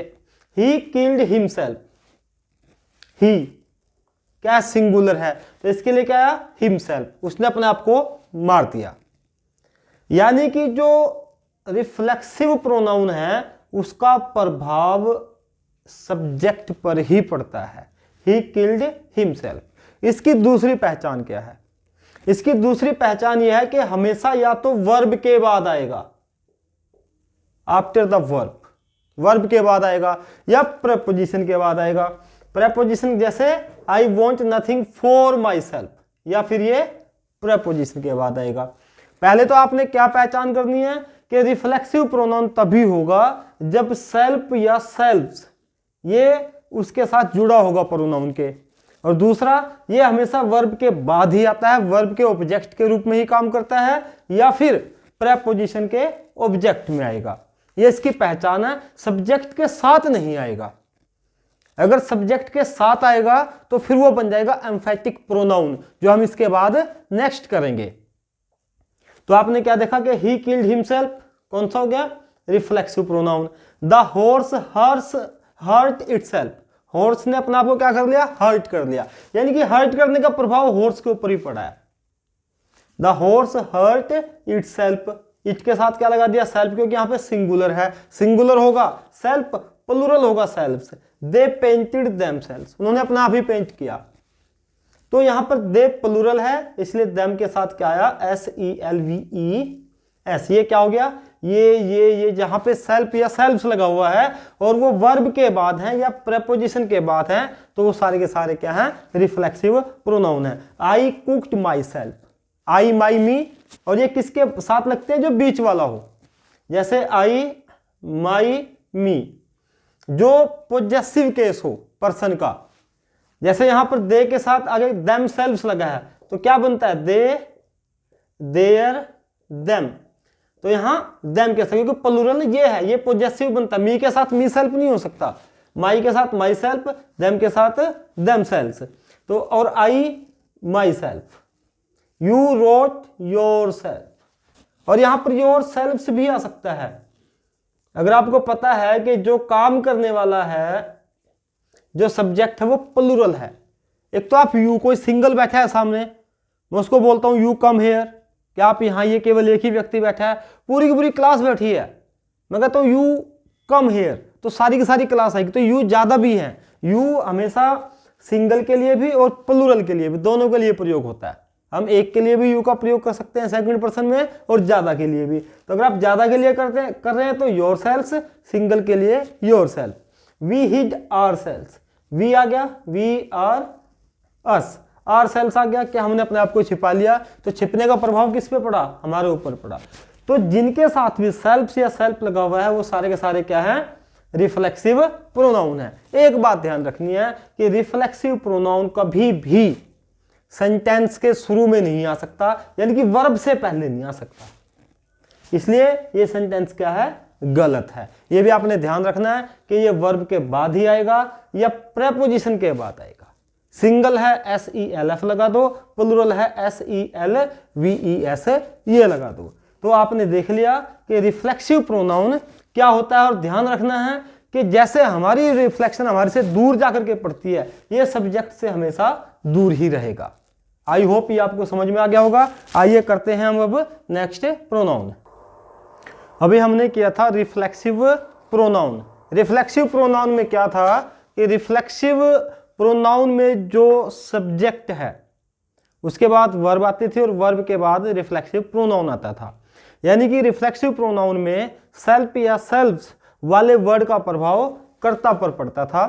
ही किल्ड हिमसेल्फ, ही क्या सिंगुलर है तो इसके लिए क्या आया, हिमसेल्फ, उसने अपने आप को मार दिया। यानी कि जो रिफ्लेक्सिव प्रोनाउन है उसका प्रभाव सब्जेक्ट पर ही पड़ता है, ही किल्ड हिमसेल्फ। इसकी दूसरी पहचान क्या है, इसकी दूसरी पहचान यह है कि हमेशा या तो वर्ब के बाद आएगा, आफ्टर द वर्ब, वर्ब के बाद आएगा, या प्रेपोजिशन के बाद आएगा। प्रेपोजिशन जैसे I want nothing for my self, या फिर ये प्रेपोजिशन के बाद आएगा। पहले तो आपने क्या पहचान करनी है कि रिफ्लेक्सिव प्रोनाउन तभी होगा जब सेल्फ या सेल्फ्स ये उसके साथ जुड़ा होगा प्रोनाउन के, और दूसरा ये हमेशा वर्ब के बाद ही आता है, वर्ब के ऑब्जेक्ट के रूप में ही काम करता है, या फिर प्रेपोजिशन के ऑब्जेक्ट में आएगा। ये इसकी पहचान है, सब्जेक्ट के साथ नहीं आएगा। अगर सब्जेक्ट के साथ आएगा तो फिर वो बन जाएगा एम्फेटिक प्रोनाउन, जो हम इसके बाद नेक्स्ट करेंगे। तो आपने क्या देखा कि ही किल्ड हिमसेल्फ कौन सा हो गया, reflexive pronoun. The horse hurt itself, horse ने अपने आप को क्या कर लिया, हर्ट कर लिया, यानी कि हर्ट करने का प्रभाव हॉर्स के ऊपर ही पड़ा है। The horse hurt itself, it के साथ क्या लगा दिया, सेल्फ, क्योंकि यहां पे सिंगुलर है, सिंगुलर होगा सेल्फ, प्लूरल होगा सेल्फ्स। दे पेंटेड देमसेल्व्स, उन्होंने अपना आप ही पेंट किया। तो यहां पर दे प्लूरल है इसलिए देम के साथ क्या आया, SELVES। ये क्या हो गया, ये जहां पे सेल्फ या सेल्फ्स लगा हुआ है और वो वर्ब के बाद है या प्रेपोजिशन के बाद है तो वो सारे के सारे क्या हैं, रिफ्लेक्सिव प्रोनाउन है। आई कुक्ड माई सेल्फ, आई माई मी, और ये किसके साथ लगते हैं, जो बीच वाला हो, जैसे आई माई मी, जो पोजेसिव केस हो पर्सन का। जैसे यहां पर दे के साथ आगे देम सेल्व्स लगा है तो क्या बनता है, दे, देयर, देम। तो यहां देम के साथ, क्योंकि प्लूरल ये है, ये पोजेसिव बनता है। मी के साथ मी सेल्फ नहीं हो सकता, माई के साथ माई सेल्फ, देम के साथ देम सेल्व्स। तो और I myself, you wrote yourself, और यहां पर योर सेल्फ्स भी आ सकता है। अगर आपको पता है कि जो काम करने वाला है, जो सब्जेक्ट है वो प्लूरल है, एक तो आप यू, कोई सिंगल बैठा है सामने, मैं उसको बोलता हूं यू कम हेयर, क्या आप यहाँ, ये केवल एक ही व्यक्ति बैठा है, पूरी की पूरी क्लास बैठी है, मैं कहता हूँ यू कम हेयर, तो सारी की सारी क्लास आएगी। तो यू ज्यादा भी है, यू हमेशा सिंगल के लिए भी और प्लूरल के लिए भी, दोनों के लिए प्रयोग होता है। हम एक के लिए भी यू का प्रयोग कर सकते हैं सेकंड पर्सन में, और ज्यादा के लिए भी। तो अगर आप ज्यादा के लिए कर रहे हैं तो योर सेल्स, सिंगल के लिए yourself. We hid ourselves, we आ गया, we our us, ourselves आ गया, क्या हमने अपने आप को छिपा लिया, तो छिपने का प्रभाव किस पे पड़ा, हमारे ऊपर पड़ा। तो जिनके साथ भी सेल्फ या सेल्फ लगा हुआ है वो सारे के सारे क्या है, रिफ्लेक्सिव प्रोनाउन है। एक बात ध्यान रखनी है कि रिफ्लेक्सिव प्रोनाउन कभी भी सेंटेंस के शुरू में नहीं आ सकता, यानी कि वर्ब से पहले नहीं आ सकता, इसलिए ये सेंटेंस क्या है, गलत है। ये भी आपने ध्यान रखना है कि ये वर्ब के बाद ही आएगा या प्रेपोजिशन के बाद आएगा। सिंगल है SELF लगा दो, प्लूरल है SELVES ये लगा दो। तो आपने देख लिया कि रिफ्लेक्सिव प्रोनाउन क्या होता है, और ध्यान रखना है कि जैसे हमारी रिफ्लेक्शन हमारे से दूर जाकर के पड़ती है, ये सब्जेक्ट से हमेशा दूर ही रहेगा। आई होप ये आपको समझ में आ गया होगा। आइए करते हैं हम अब नेक्स्ट प्रोनाउन। अभी हमने किया था रिफ्लेक्सिव प्रोनाउन। रिफ्लेक्सिव प्रोनाउन में क्या था कि रिफ्लेक्सिव प्रोनाउन में जो सब्जेक्ट है उसके बाद वर्ब आती थी और वर्ब के बाद रिफ्लेक्सिव प्रोनाउन आता था। यानी कि रिफ्लेक्सिव प्रोनाउन में सेल्फ या सेल्व्स वाले वर्ड का प्रभाव कर्ता पर पड़ता था।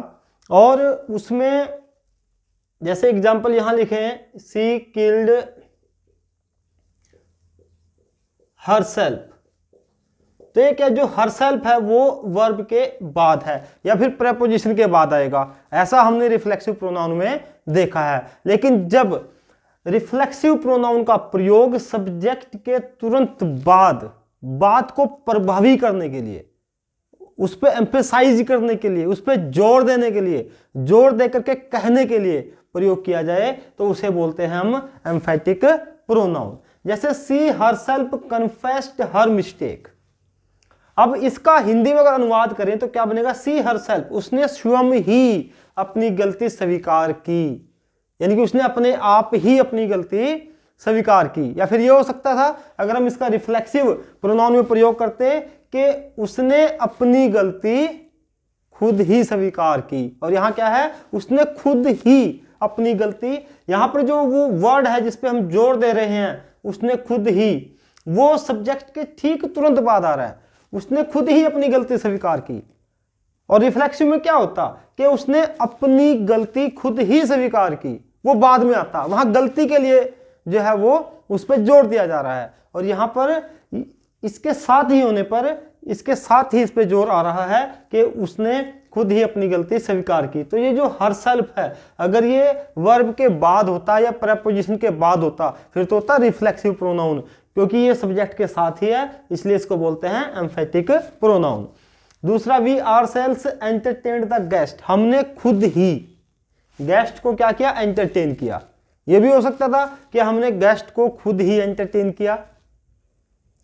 और उसमें जैसे एग्जांपल यहां लिखे हैं, सी किल्ड हरसेल्फ, तो ये क्या, जो हरसेल्फ है वो वर्ब के बाद है या फिर प्रेपोजिशन के बाद आएगा, ऐसा हमने रिफ्लेक्सिव प्रोनाउन में देखा है। लेकिन जब रिफ्लेक्सिव प्रोनाउन का प्रयोग सब्जेक्ट के तुरंत बाद बात को प्रभावी करने के लिए, उस पर एम्फेसाइज करने के लिए, उस पर जोर देने के लिए, जोर देकर के कहने के लिए प्रयोग किया जाए तो उसे बोलते हैं हम एम्फेटिक प्रोनाउन। जैसे सी हरसेल्फ कन्फेस्ड हर मिस्टेक। अब इसका हिंदी में अगर अनुवाद करें तो क्या बनेगा, सी हरसेल्फ, उसने स्वयं ही अपनी गलती स्वीकार की, यानी कि उसने अपने आप ही अपनी गलती स्वीकार की। या फिर ये हो सकता था अगर हम इसका रिफ्लेक्सिव प्रोनाउन में प्रयोग करते कि उसने अपनी गलती खुद ही स्वीकार की, और यहां क्या है, उसने खुद ही अपनी गलती, यहां पर जो वो वर्ड है जिसपे हम जोर दे रहे हैं, उसने खुद ही, वो सब्जेक्ट के ठीक तुरंत बाद आ रहा है, उसने खुद ही अपनी गलती स्वीकार की। और रिफ्लेक्सिव में क्या होता कि उसने अपनी गलती खुद ही स्वीकार की, वो बाद में आता, वहां गलती के लिए जो है वो उस पर जोर दिया जा रहा है। और यहां पर इसके साथ ही होने पर, इसके साथ ही इस पे जोर आ रहा है कि उसने खुद ही अपनी गलती स्वीकार की। तो ये जो हरसेल्फ है, अगर ये वर्ब के बाद होता या प्रेपोजिशन के बाद होता फिर तो होता रिफ्लेक्सिव प्रोनाउन, क्योंकि ये सब्जेक्ट के साथ ही है, इसलिए इसको बोलते हैं एम्फेटिक प्रोनाउन। दूसरा, we ourselves entertained the guest, हमने खुद ही गेस्ट को क्या किया, एंटरटेन किया। यह भी हो सकता था कि हमने गेस्ट को खुद ही एंटरटेन किया।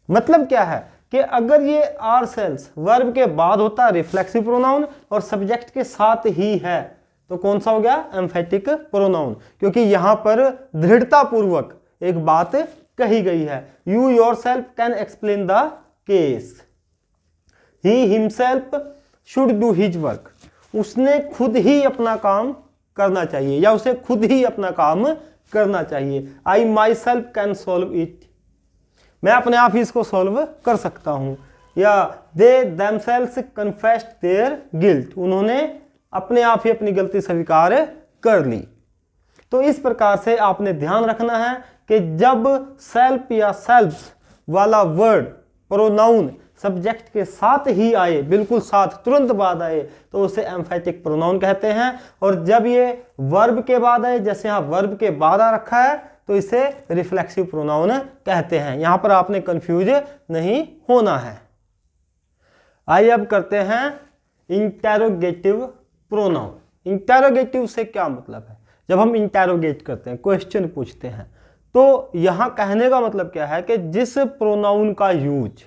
मतलब क्या है कि अगर ये आवरसेल्व्स वर्ब के बाद होता रिफ्लेक्सिव प्रोनाउन और सब्जेक्ट के साथ ही है तो कौन सा हो गया, एम्फेटिक प्रोनाउन, क्योंकि यहां पर दृढ़ता पूर्वक एक बात कही गई है। You yourself can explain the case, he himself should do his work, उसने खुद ही अपना काम करना चाहिए या उसे खुद ही अपना काम करना चाहिए। I myself can solve it, मैं अपने आप ही इसको सॉल्व कर सकता हूं। या they themselves confessed their guilt, उन्होंने अपने आप ही अपनी गलती स्वीकार कर ली। तो इस प्रकार से आपने ध्यान रखना है कि जब सेल्फ या सेल्व्स वाला वर्ड प्रोनाउन सब्जेक्ट के साथ ही आए, बिल्कुल साथ, तुरंत बाद आए, तो उसे एम्फेटिक प्रोनाउन कहते हैं। और जब ये वर्ब के बाद आए, जैसे यहाँ वर्ब के बाद आ रखा है, तो इसे रिफ्लेक्सिव प्रोनाउन कहते हैं। यहां पर आपने कंफ्यूज नहीं होना है। आइए अब करते हैं इंटेरोगेटिव प्रोनाउन। इंटेरोगेटिव से क्या मतलब है, जब हम इंटेरोगेट करते हैं, क्वेश्चन पूछते हैं, तो यहां कहने का मतलब क्या है कि जिस प्रोनाउन का यूज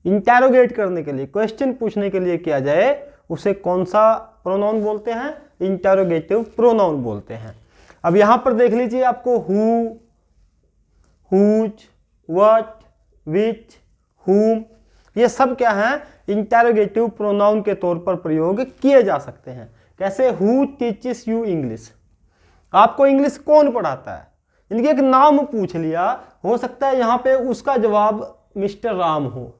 इंटेरोगेट करने के लिए, क्वेश्चन पूछने के लिए किया जाए, उसे कौन सा प्रोनाउन बोलते हैं, इंटेरोगेटिव प्रोनाउन बोलते हैं। अब यहां पर देख लीजिए, आपको हु, हुज, व्हाट, विच, हुम, ये सब क्या है, इंटेरोगेटिव प्रोनाउन के तौर पर प्रयोग किए जा सकते हैं। कैसे, हु टीचेस यू इंग्लिश, आपको इंग्लिश कौन पढ़ाता है, इनके एक नाम पूछ लिया, हो सकता है यहां पे उसका जवाब मिस्टर राम हो,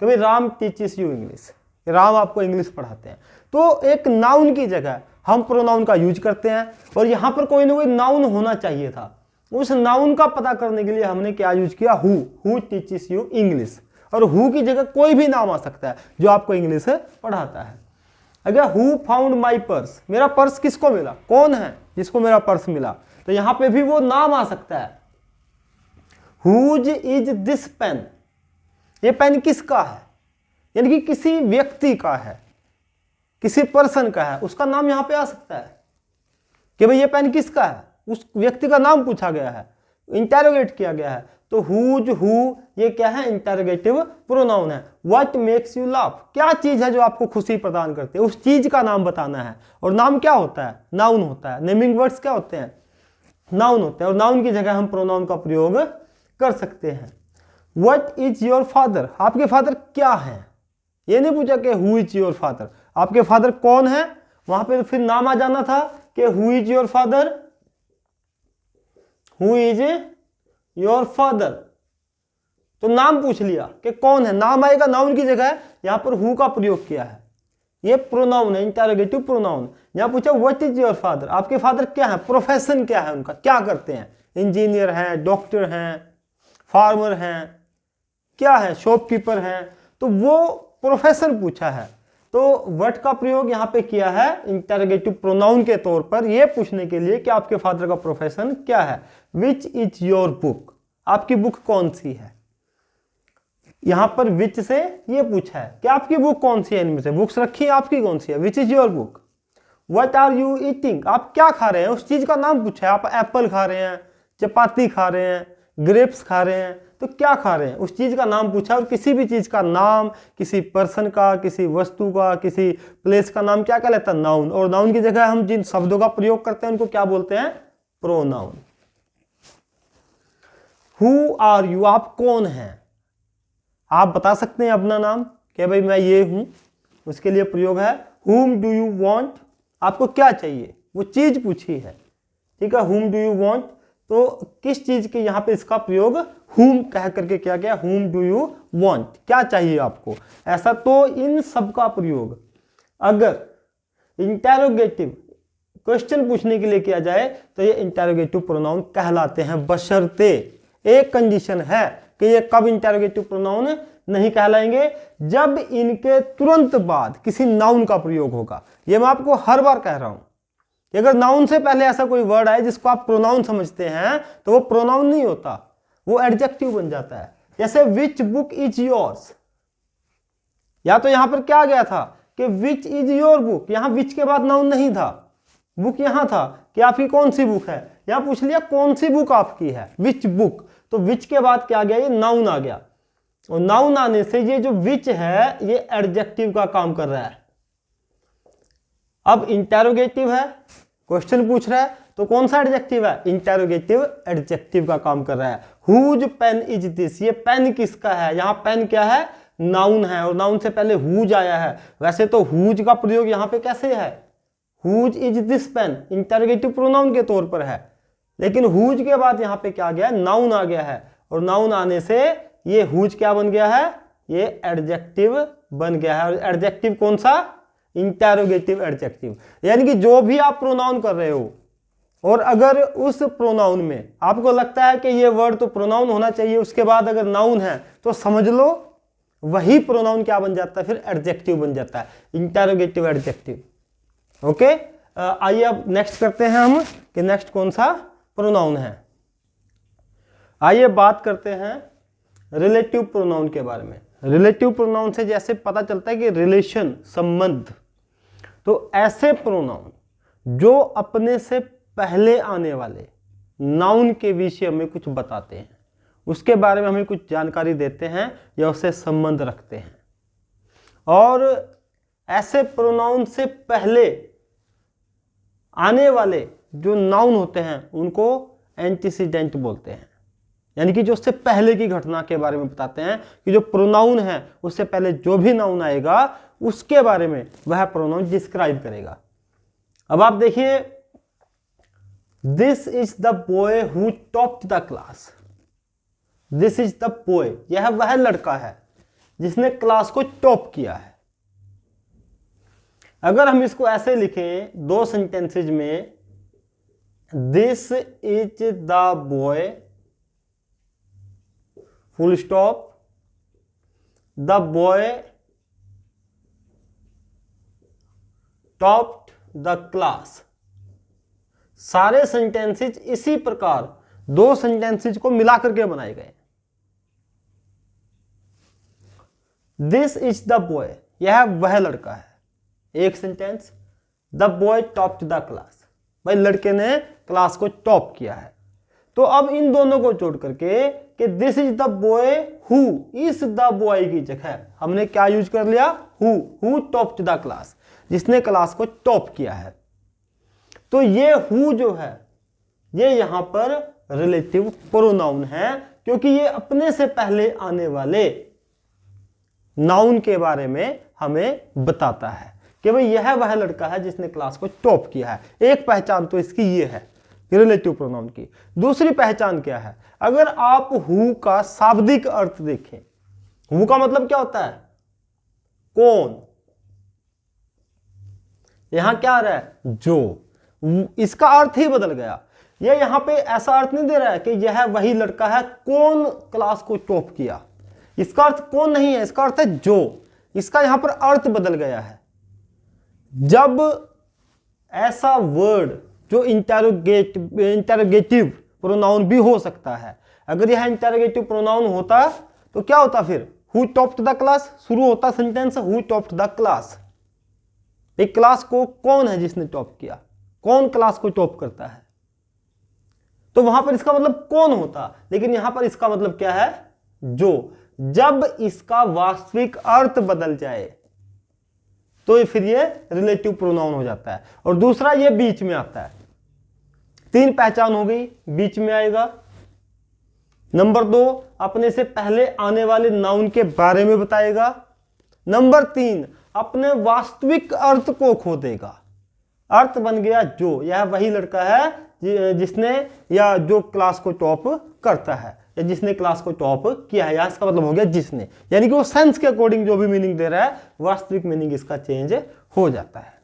कभी Ram teaches you English, Ram आपको इंग्लिश पढ़ाते हैं। तो एक नाउन की जगह हम प्रोनाउन का यूज करते हैं, और यहां पर कोई ना कोई नाउन होना चाहिए था। उस नाउन का पता करने के लिए हमने क्या यूज किया, हु टीचेस यू इंग्लिश। और हु की जगह कोई भी नाम आ सकता है जो आपको इंग्लिश पढ़ाता है। अगर हु फाउंड माई पर्स, मेरा पर्स किसको मिला, कौन है जिसको मेरा पर्स मिला, तो यहां पे भी वो नाम आ सकता है। हुज इज दिस पेन, ये पेन किसका है, यानी कि किसी व्यक्ति का है, किसी पर्सन का है, उसका नाम यहां पे आ सकता है कि भाई ये पेन किसका है, उस व्यक्ति का नाम पूछा गया है, इंटेरोगेट किया गया है, तो हुज, हु, ये क्या है? इंटरोगेटिव प्रोनाउन है। व्हाट मेक्स यू लाफ, क्या चीज है जो आपको खुशी प्रदान करती है, उस चीज का नाम बताना है। और नाम क्या होता है? नाउन होता है। नेमिंग वर्ड्स क्या होते हैं? नाउन होते हैं। और नाउन की जगह हम प्रोनाउन का प्रयोग कर सकते हैं। व्हाट इज योर फादर, आपके फादर क्या है? ये नहीं पूछा कि हु इज योर फादर, आपके फादर कौन है, वहां पे फिर नाम आ जाना था कि who is your father, who is your father, तो नाम पूछ लिया कि कौन है, नाम आएगा नाउन की जगह, यहां पर हु का प्रयोग किया है, ये प्रोनाउन है, इंटरोगेटिव प्रोनाउन। यहां पूछा व्हाट इज योर फादर, आपके फादर क्या है, प्रोफेशन क्या है उनका, क्या करते हैं, इंजीनियर हैं, डॉक्टर हैं, फार्मर हैं, क्या है, शॉपकीपर हैं, तो वो प्रोफेशन पूछा है। तो व्हाट का प्रयोग यहाँ पे किया है इंटरोगेटिव प्रोनाउन के तौर पर, यह पूछने के लिए कि आपके फादर का प्रोफेशन क्या है। विच इज योर बुक, आपकी बुक कौन सी है। यहां पर विच से ये पूछा है कि आपकी बुक कौन सी है, इनमें से बुक्स रखी है, आपकी कौन सी है, which is your book. What are you eating, आप क्या खा रहे हैं, उस चीज का नाम पूछा है। आप एप्पल खा रहे हैं, चपाती खा रहे हैं, ग्रेप्स खा रहे हैं, तो क्या खा रहे हैं, उस चीज का नाम पूछा। और किसी भी चीज का नाम, किसी पर्सन का, किसी वस्तु का, किसी प्लेस का नाम क्या कहलाता है, नाउन। और नाउन की जगह हम जिन शब्दों का प्रयोग करते हैं उनको क्या बोलते हैं, प्रोनाउन। हु आर यू, आप कौन हैं, आप बता सकते हैं अपना नाम कि भाई मैं ये हूं, उसके लिए प्रयोग है whom do you want, आपको क्या चाहिए, वो चीज पूछी है, ठीक है। whom do you want, तो किस चीज के यहां पे इसका प्रयोग whom कह करके क्या गया, whom do you want, क्या चाहिए आपको, ऐसा। तो इन सब का प्रयोग अगर इंटेरोगेटिव क्वेश्चन पूछने के लिए किया जाए तो ये इंटेरोगेटिव प्रोनाउन कहलाते हैं, बशर्ते एक कंडीशन है कि ये कब इंटेरोगेटिव प्रोनाउन नहीं कहलाएंगे, जब इनके तुरंत बाद किसी नाउन का प्रयोग होगा। ये मैं आपको हर बार कह रहा हूं कि अगर नाउन से पहले ऐसा कोई वर्ड आए जिसको आप प्रोनाउन समझते हैं तो वो प्रोनाउन नहीं होता, वो एडजेक्टिव बन जाता है। जैसे विच बुक इज योर्स, या तो यहां पर क्या गया था कि विच इज योर बुक, यहां विच के बाद नाउन नहीं था, बुक यहां था कि आपकी कौन सी बुक है, यहां पूछ लिया कौन सी बुक आपकी है, विच बुक, तो विच के बाद क्या गया, ये नाउन आ गया। और नाउन आने से ये जो विच है ये एडजेक्टिव का काम कर रहा है। अब इंटेरोगेटिव है, क्वेश्चन पूछ रहा है, तो कौन सा एडजेक्टिव है, इंटेरोगेटिव एडजेक्टिव का काम कर रहा है। हुज पेन इज दिस, ये पेन किसका है, यहां पेन क्या है, नाउन है, और नाउन से पहले हुज आया है। वैसे तो हुज का प्रयोग यहां पे कैसे है, whose is this pen, interrogative pronoun के तौर पर है, लेकिन हुज के बाद यहां पे क्या गया, नाउन आ गया है, और नाउन आने से ये हुज क्या बन गया है, ये एडजेक्टिव बन गया है। और एडजेक्टिव कौन सा, इंटेरोगेटिव एडजेक्टिव, यानी कि जो भी आप प्रोनाउन कर रहे हो और अगर उस प्रोनाउन में आपको लगता है कि ये वर्ड तो प्रोनाउन होना चाहिए, उसके बाद अगर नाउन है तो समझ लो वही प्रोनाउन क्या बन जाता है, फिर एडजेक्टिव बन जाता है, इंटेरोगेटिव एडजेक्टिव। ओके, आइए अब नेक्स्ट करते हैं हम कि नेक्स्ट कौन सा प्रोनाउन है। आइए बात करते हैं रिलेटिव प्रोनाउन के बारे में। रिलेटिव प्रोनाउन से जैसे पता चलता है कि रिलेशन, संबंध, तो ऐसे प्रोनाउन जो अपने से पहले आने वाले नाउन के विषय में कुछ बताते हैं, उसके बारे में हमें कुछ जानकारी देते हैं या उससे संबंध रखते हैं। और ऐसे प्रोनाउन से पहले आने वाले जो नाउन होते हैं उनको एंटीसीडेंट बोलते हैं, यानी कि जो उससे पहले की घटना के बारे में बताते हैं कि जो प्रोनाउन है उससे पहले जो भी नाउन आएगा उसके बारे में वह प्रोनाउन डिस्क्राइब करेगा। अब आप देखिए, this is the boy who topped the class, this is the boy, यह वह लड़का है जिसने क्लास को टॉप किया है। अगर हम इसको ऐसे लिखें दो सेंटेंसेज में, this is the boy full stop, the boy topped the class, सारे सेंटेंसेज इसी प्रकार दो सेंटेंसेज को मिलाकर के बनाए गए। दिस इज द बॉय, यह वह लड़का है, एक sentence. The boy topped the class, भाई लड़के ने क्लास को टॉप किया है। तो अब इन दोनों को जोड़ करके कि this is the boy who, इस द बॉय की जगह हमने क्या यूज कर लिया, हु टॉप्ड द क्लास, जिसने क्लास को टॉप किया है। तो ये हु जो है ये यहां पर रिलेटिव प्रोनाउन है, क्योंकि ये अपने से पहले आने वाले नाउन के बारे में हमें बताता है कि भाई यह वह लड़का है जिसने क्लास को टॉप किया है। एक पहचान तो इसकी ये है रिलेटिव प्रोनाउन की। दूसरी पहचान क्या है, अगर आप हु का शाब्दिक अर्थ देखें, हु का मतलब क्या होता है, कौन, यहां क्या आ रहा है, जो, इसका अर्थ ही बदल गया। यह यहां पे ऐसा अर्थ नहीं दे रहा है कि यह वही लड़का है कौन क्लास को टॉप किया, इसका अर्थ कौन नहीं है, इसका अर्थ है जो। इसका यहां पर अर्थ बदल गया है। जब ऐसा वर्ड जो इंटरोगेटिव प्रोनाउन भी हो सकता है, अगर यह इंटरोगेटिव प्रोनाउन होता तो क्या होता, फिर हु टॉप्ड द क्लास शुरू होता sentence, who topped the class. एक क्लास को कौन है जिसने टॉप किया, कौन क्लास को टॉप करता है, तो वहां पर इसका मतलब कौन होता, लेकिन यहां पर इसका मतलब क्या है, जो। जब इसका वास्तविक अर्थ बदल जाए तो फिर ये रिलेटिव प्रोनाउन हो जाता है। और दूसरा ये बीच में आता है। तीन पहचान हो गई, बीच में आएगा। नंबर 2 अपने से पहले आने वाले नाउन के बारे में बताएगा। नंबर 3 अपने वास्तविक अर्थ को खो देगा। अर्थ बन गया जो, यह वही लड़का है जिसने या जो क्लास को टॉप करता है या जिसने क्लास को टॉप किया है, या इसका मतलब हो गया जिसने, यानी कि वो सेंस के अकॉर्डिंग जो भी मीनिंग दे रहा है वास्तविक मीनिंग इसका चेंज हो जाता है।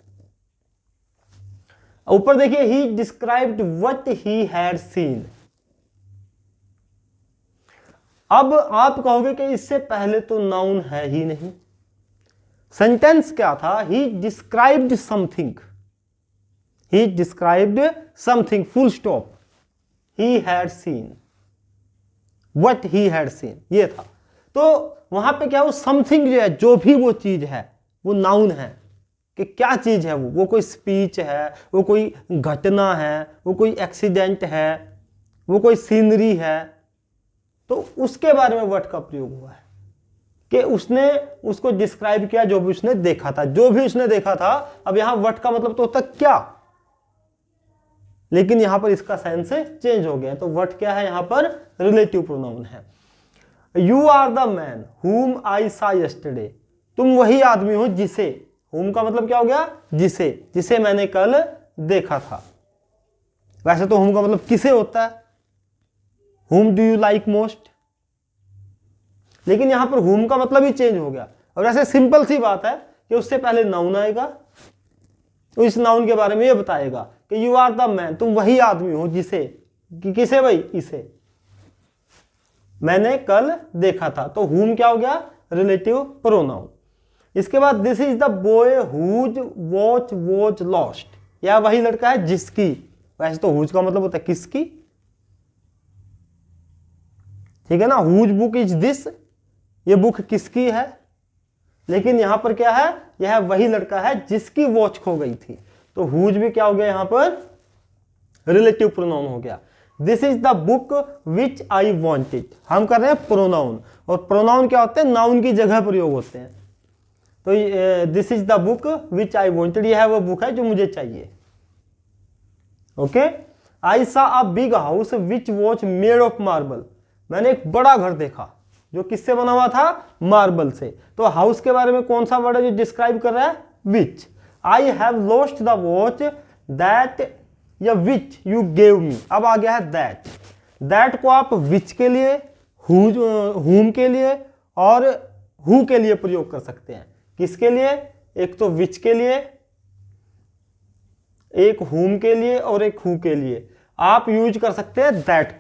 ऊपर देखिए, ही described what he had seen. अब आप कहोगे कि इससे पहले तो नाउन है ही नहीं, सेंटेंस क्या था, ही described something, he described something full stop, he had seen, what he had seen ये था। तो वहां पे क्या, वो समथिंग जो है, जो भी वो चीज है वो नाउन है कि क्या चीज है वो कोई स्पीच है, वो कोई घटना है, वो कोई एक्सीडेंट है, वो कोई सीनरी है, तो उसके बारे में व्हाट का प्रयोग हुआ है कि उसने उसको डिस्क्राइब किया जो भी उसने देखा था, जो भी उसने देखा था। अब यहां व्हाट का मतलब तो होता क्या, लेकिन यहां पर इसका सेंस चेंज हो गया। तो व्हाट क्या है, यहां पर रिलेटिव प्रोनाउन है। यू आर द मैन हुम आई सा यस्टरडे, तुम वही आदमी हो जिसे, हुम का मतलब क्या हो गया, जिसे, जिसे मैंने कल देखा था। वैसे तो हुम का मतलब किसे होता है, हुम डू यू लाइक मोस्ट, लेकिन यहां पर हुम का मतलब ही चेंज हो गया। और ऐसे सिंपल सी बात है कि उससे पहले नाउन आएगा, तो इस नाउन के बारे में ये बताएगा कि यू आर द मैन, तुम वही आदमी हो जिसे, किसे भाई, इसे मैंने कल देखा था। तो हुम क्या हो गया, रिलेटिव प्रोनाउन। इसके बाद this is the boy whose watch watch lost, या वही लड़का है जिसकी, वैसे तो हुज का मतलब होता है किसकी, ठीक है ना, हुज बुक इज दिस, ये बुक किसकी है, लेकिन यहां पर क्या है, यह वही लड़का है जिसकी वॉच खो गई थी। तो हुज भी क्या हो गया, यहां पर रिलेटिव प्रोनाउन हो गया। This is the book which I wanted, हम कर रहे हैं प्रोनाउन, और प्रोनाउन क्या होते हैं, नाउन की जगह प्रयोग होते हैं। तो this is the book which I wanted, यह है वो बुक है जो मुझे चाहिए। ओके, आई सा a big house which watch made of marble, मैंने एक बड़ा घर देखा जो किससे बना हुआ था, मार्बल से। तो हाउस के बारे में कौन सा वर्ड है जो डिस्क्राइब कर रहा है, which. I have lost the watch that, या विच यू गेव मी, अब आ गया है दैट। दैट को आप विच के लिए, हुम के लिए और हु के लिए प्रयोग कर सकते हैं। किसके लिए, एक तो विच के लिए, एक हुम के लिए और एक हु के लिए। आप यूज कर सकते हैं दैट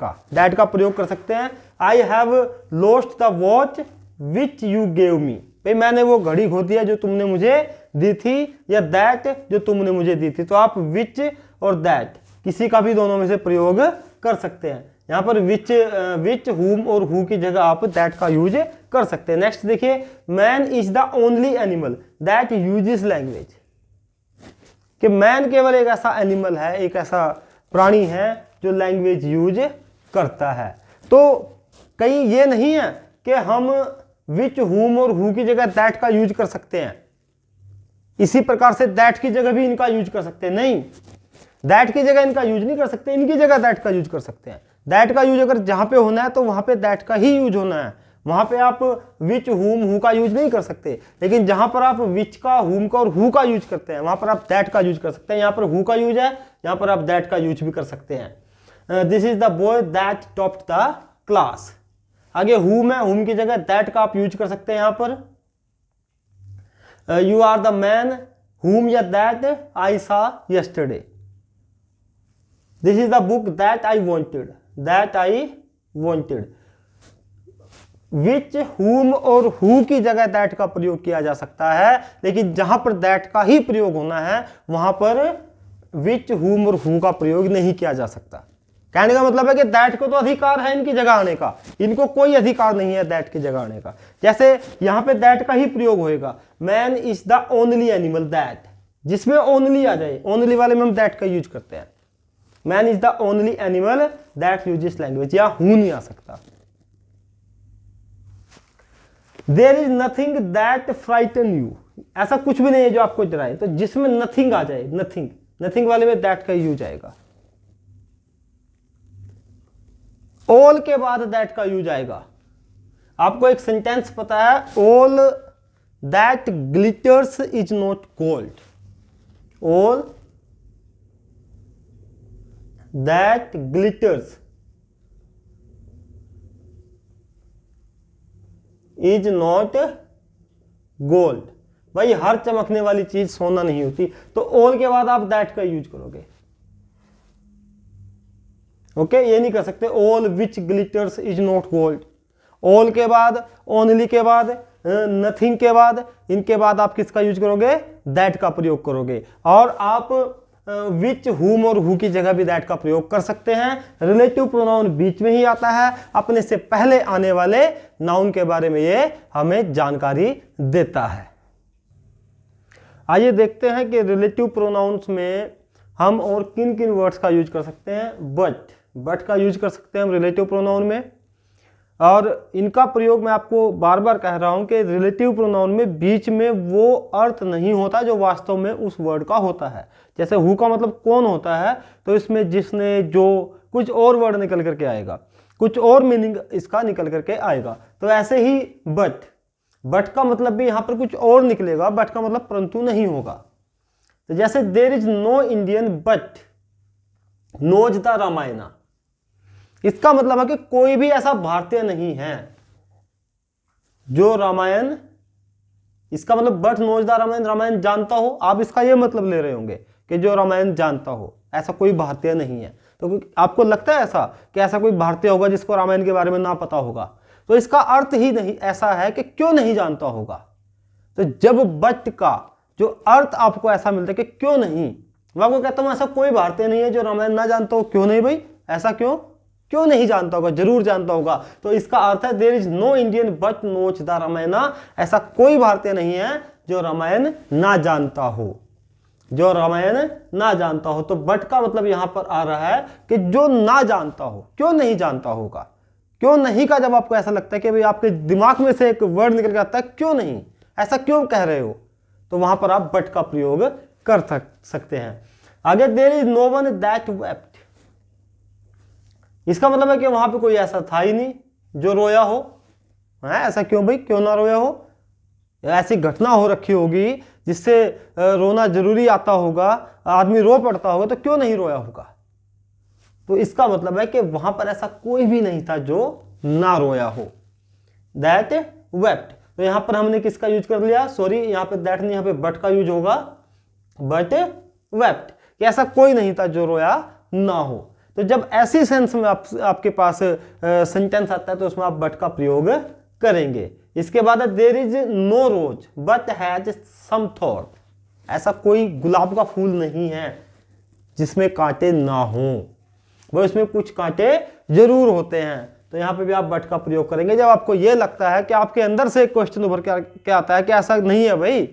का प्रयोग कर सकते हैं। आई have lost the watch which you gave me, भाई मैंने वो घड़ी खो दिया जो तुमने मुझे दी थी, या दैट जो तुमने मुझे दी थी। तो आप विच और दैट किसी का भी दोनों में से प्रयोग कर सकते हैं। यहां पर विच हुम और हु की जगह आप दैट का यूज कर सकते हैं। नेक्स्ट देखिए, man is the only animal that uses language, कि मैन केवल एक ऐसा एनिमल है, एक ऐसा प्राणी है जो लैंग्वेज यूज करता है। तो कहीं ये नहीं है कि हम विच, हुम और हु की जगह दैट का यूज कर सकते हैं, इसी प्रकार से दैट की जगह भी इनका यूज कर सकते हैं। नहीं, दैट की जगह इनका यूज नहीं कर सकते, इनकी जगह दैट का यूज कर सकते हैं। दैट का यूज अगर जहां पे होना है तो वहां पे दैट का ही यूज होना है, वहां पे आप विच, हुम, हु का यूज नहीं कर सकते। लेकिन जहां पर आप विच का, हुम का और हु का यूज करते हैं वहां पर आप दैट का यूज कर सकते हैं। यहां पर हु का यूज है, यहां पर आप दैट का यूज भी कर सकते हैं। This is the boy that topped the class. आगे हुम है, हुम की जगह दैट का आप यूज कर सकते हैं। यहां पर you are the man whom या that I saw yesterday. This is the book that I wanted, that I wanted. Which, whom और हु की जगह दैट का प्रयोग किया जा सकता है, लेकिन जहां पर दैट का ही प्रयोग होना है वहां पर विच, हुम और हु का प्रयोग नहीं किया जा सकता। कहने का मतलब है कि दैट को तो अधिकार है इनकी जगह आने का, इनको कोई अधिकार नहीं है दैट की जगह आने का। जैसे यहां पे दैट का ही प्रयोग होएगा, man is the only animal that, जिसमें ओनली आ जाए, ओनली वाले में हम दैट का यूज करते हैं। Man is the only animal that uses language, या हु नहीं आ सकता। There is nothing that frighten you, ऐसा कुछ भी नहीं है जो आपको डराए। तो जिसमें नथिंग आ जाए, नथिंग, नथिंग वाले में दैट का यूज आएगा। ऑल के बाद दैट का यूज आएगा। आपको एक सेंटेंस पता है, all that glitters is not gold, all that glitters is not gold. भाई हर चमकने वाली चीज सोना नहीं होती, तो ऑल के बाद आप दैट का यूज करोगे। ओके, ये नहीं कर सकते all which glitters is not gold. All के बाद, ओनली के बाद, नथिंग के बाद, इनके बाद आप किसका यूज करोगे? दैट का प्रयोग करोगे। और आप विच, हुम और हु की जगह भी दैट का प्रयोग कर सकते हैं। रिलेटिव प्रोनाउन बीच में ही आता है, अपने से पहले आने वाले नाउन के बारे में ये हमें जानकारी देता है। आइए देखते हैं कि रिलेटिव प्रोनाउंस में हम और किन किन वर्ड्स का यूज कर सकते हैं। बट का यूज कर सकते हैं हम रिलेटिव प्रोनाउन में, और इनका प्रयोग मैं आपको बार बार कह रहा हूं कि रिलेटिव प्रोनाउन में बीच में वो अर्थ नहीं होता जो वास्तव में उस वर्ड का होता है। जैसे हु का मतलब कौन होता है, तो इसमें जिसने, जो, कुछ और वर्ड निकल करके आएगा, कुछ और मीनिंग इसका निकल करके आएगा। तो ऐसे ही बट का मतलब भी यहां पर कुछ और निकलेगा, बट का मतलब परंतु नहीं होगा। तो जैसे there is no Indian but knows the Ramayana, इसका मतलब है कि कोई भी ऐसा भारतीय नहीं है जो रामायण, इसका मतलब but knows the Ramayan, Ramayan जानता हो। आप इसका ये मतलब ले रहे होंगे कि जो रामायण जानता हो, ऐसा कोई भारतीय नहीं है। तो आपको लगता है ऐसा कि ऐसा कोई भारतीय होगा जिसको रामायण के बारे में ना पता होगा? तो इसका अर्थ ही नहीं ऐसा है कि क्यों नहीं जानता होगा। तो जब बट का जो अर्थ आपको ऐसा मिलता है कि क्यों नहीं, मैं आपको कहता हूं ऐसा कोई भारतीय नहीं है जो रामायण ना जानता हो। क्यों नहीं भाई, ऐसा क्यों नहीं जानता होगा? जरूर जानता होगा। तो इसका अर्थ है there is no Indian but knows the Ramayana, ऐसा कोई भारतीय नहीं है जो रामायण ना जानता हो, जो रामायण ना जानता हो। तो बट का मतलब यहां पर आ रहा है कि जो ना जानता हो। क्यों नहीं जानता होगा? क्यों नहीं का जब आपको ऐसा लगता है कि भाई आपके दिमाग में से एक वर्ड निकल के आता है क्यों नहीं, ऐसा क्यों कह रहे हो, तो वहां पर आप बट का प्रयोग कर सकते हैं। आगे there is no one that wept, इसका मतलब है कि वहां पे कोई ऐसा था ही नहीं जो रोया हो। ऐसा क्यों भाई, क्यों ना रोया हो? ऐसी घटना हो रखी होगी जिससे रोना जरूरी आता होगा, आदमी रो पड़ता होगा, तो क्यों नहीं रोया होगा? तो इसका मतलब है कि वहां पर ऐसा कोई भी नहीं था जो ना रोया हो। दैट वेप्ट, तो यहां पर हमने किसका यूज कर लिया? सॉरी, यहां पे दैट नहीं, यहां पे बट का यूज होगा। बट वेप्ट, कि ऐसा कोई नहीं था जो रोया ना हो। तो जब ऐसी सेंस में आपके पास सेंटेंस आता है तो उसमें आप बट का प्रयोग करेंगे। इसके बाद there is no rose but has some thorn, ऐसा कोई गुलाब का फूल नहीं है जिसमें कांटे ना हो, वो इसमें कुछ कांटे जरूर होते हैं। तो यहां पे भी आप बट का प्रयोग करेंगे जब आपको यह लगता है कि आपके अंदर से एक क्वेश्चन उभर के आता है कि ऐसा नहीं है भाई,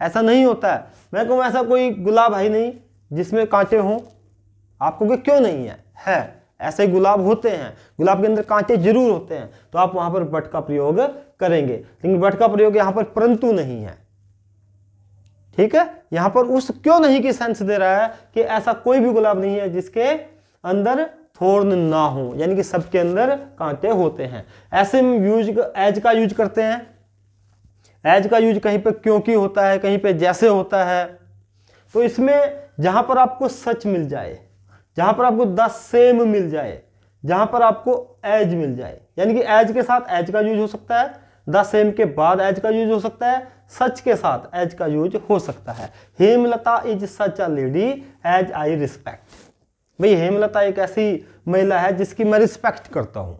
ऐसा नहीं होता है। मैं कहूँ ऐसा कोई गुलाब है नहीं जिसमें कांटे हों, आपको क्यों नहीं है? ऐसे गुलाब होते हैं, गुलाब के अंदर कांटे जरूर होते हैं, तो आप वहां पर बट का प्रयोग करेंगे, लेकिन बट का प्रयोग यहां पर परंतु नहीं है। ठीक है, यहां पर उस क्यों नहीं की सेंस दे रहा है कि ऐसा कोई भी गुलाब नहीं है जिसके अंदर थोर्न ना हो, यानी कि सबके अंदर कांटे होते हैं। ऐसे में एज का यूज करते हैं। एज का यूज कहीं पे क्योंकि होता है, कहीं पे जैसे होता है। तो इसमें जहां पर आपको सच मिल जाए, जहां पर आपको द सेम मिल जाए, जहां पर आपको एज मिल जाए, यानी कि एज के साथ एज का यूज हो सकता है, द सेम के बाद एज का यूज हो सकता है, सच के साथ एज का यूज हो सकता है। Hemlata is such a lady as I respect. भाई हेमलता एक ऐसी महिला है जिसकी मैं रिस्पेक्ट करता हूं,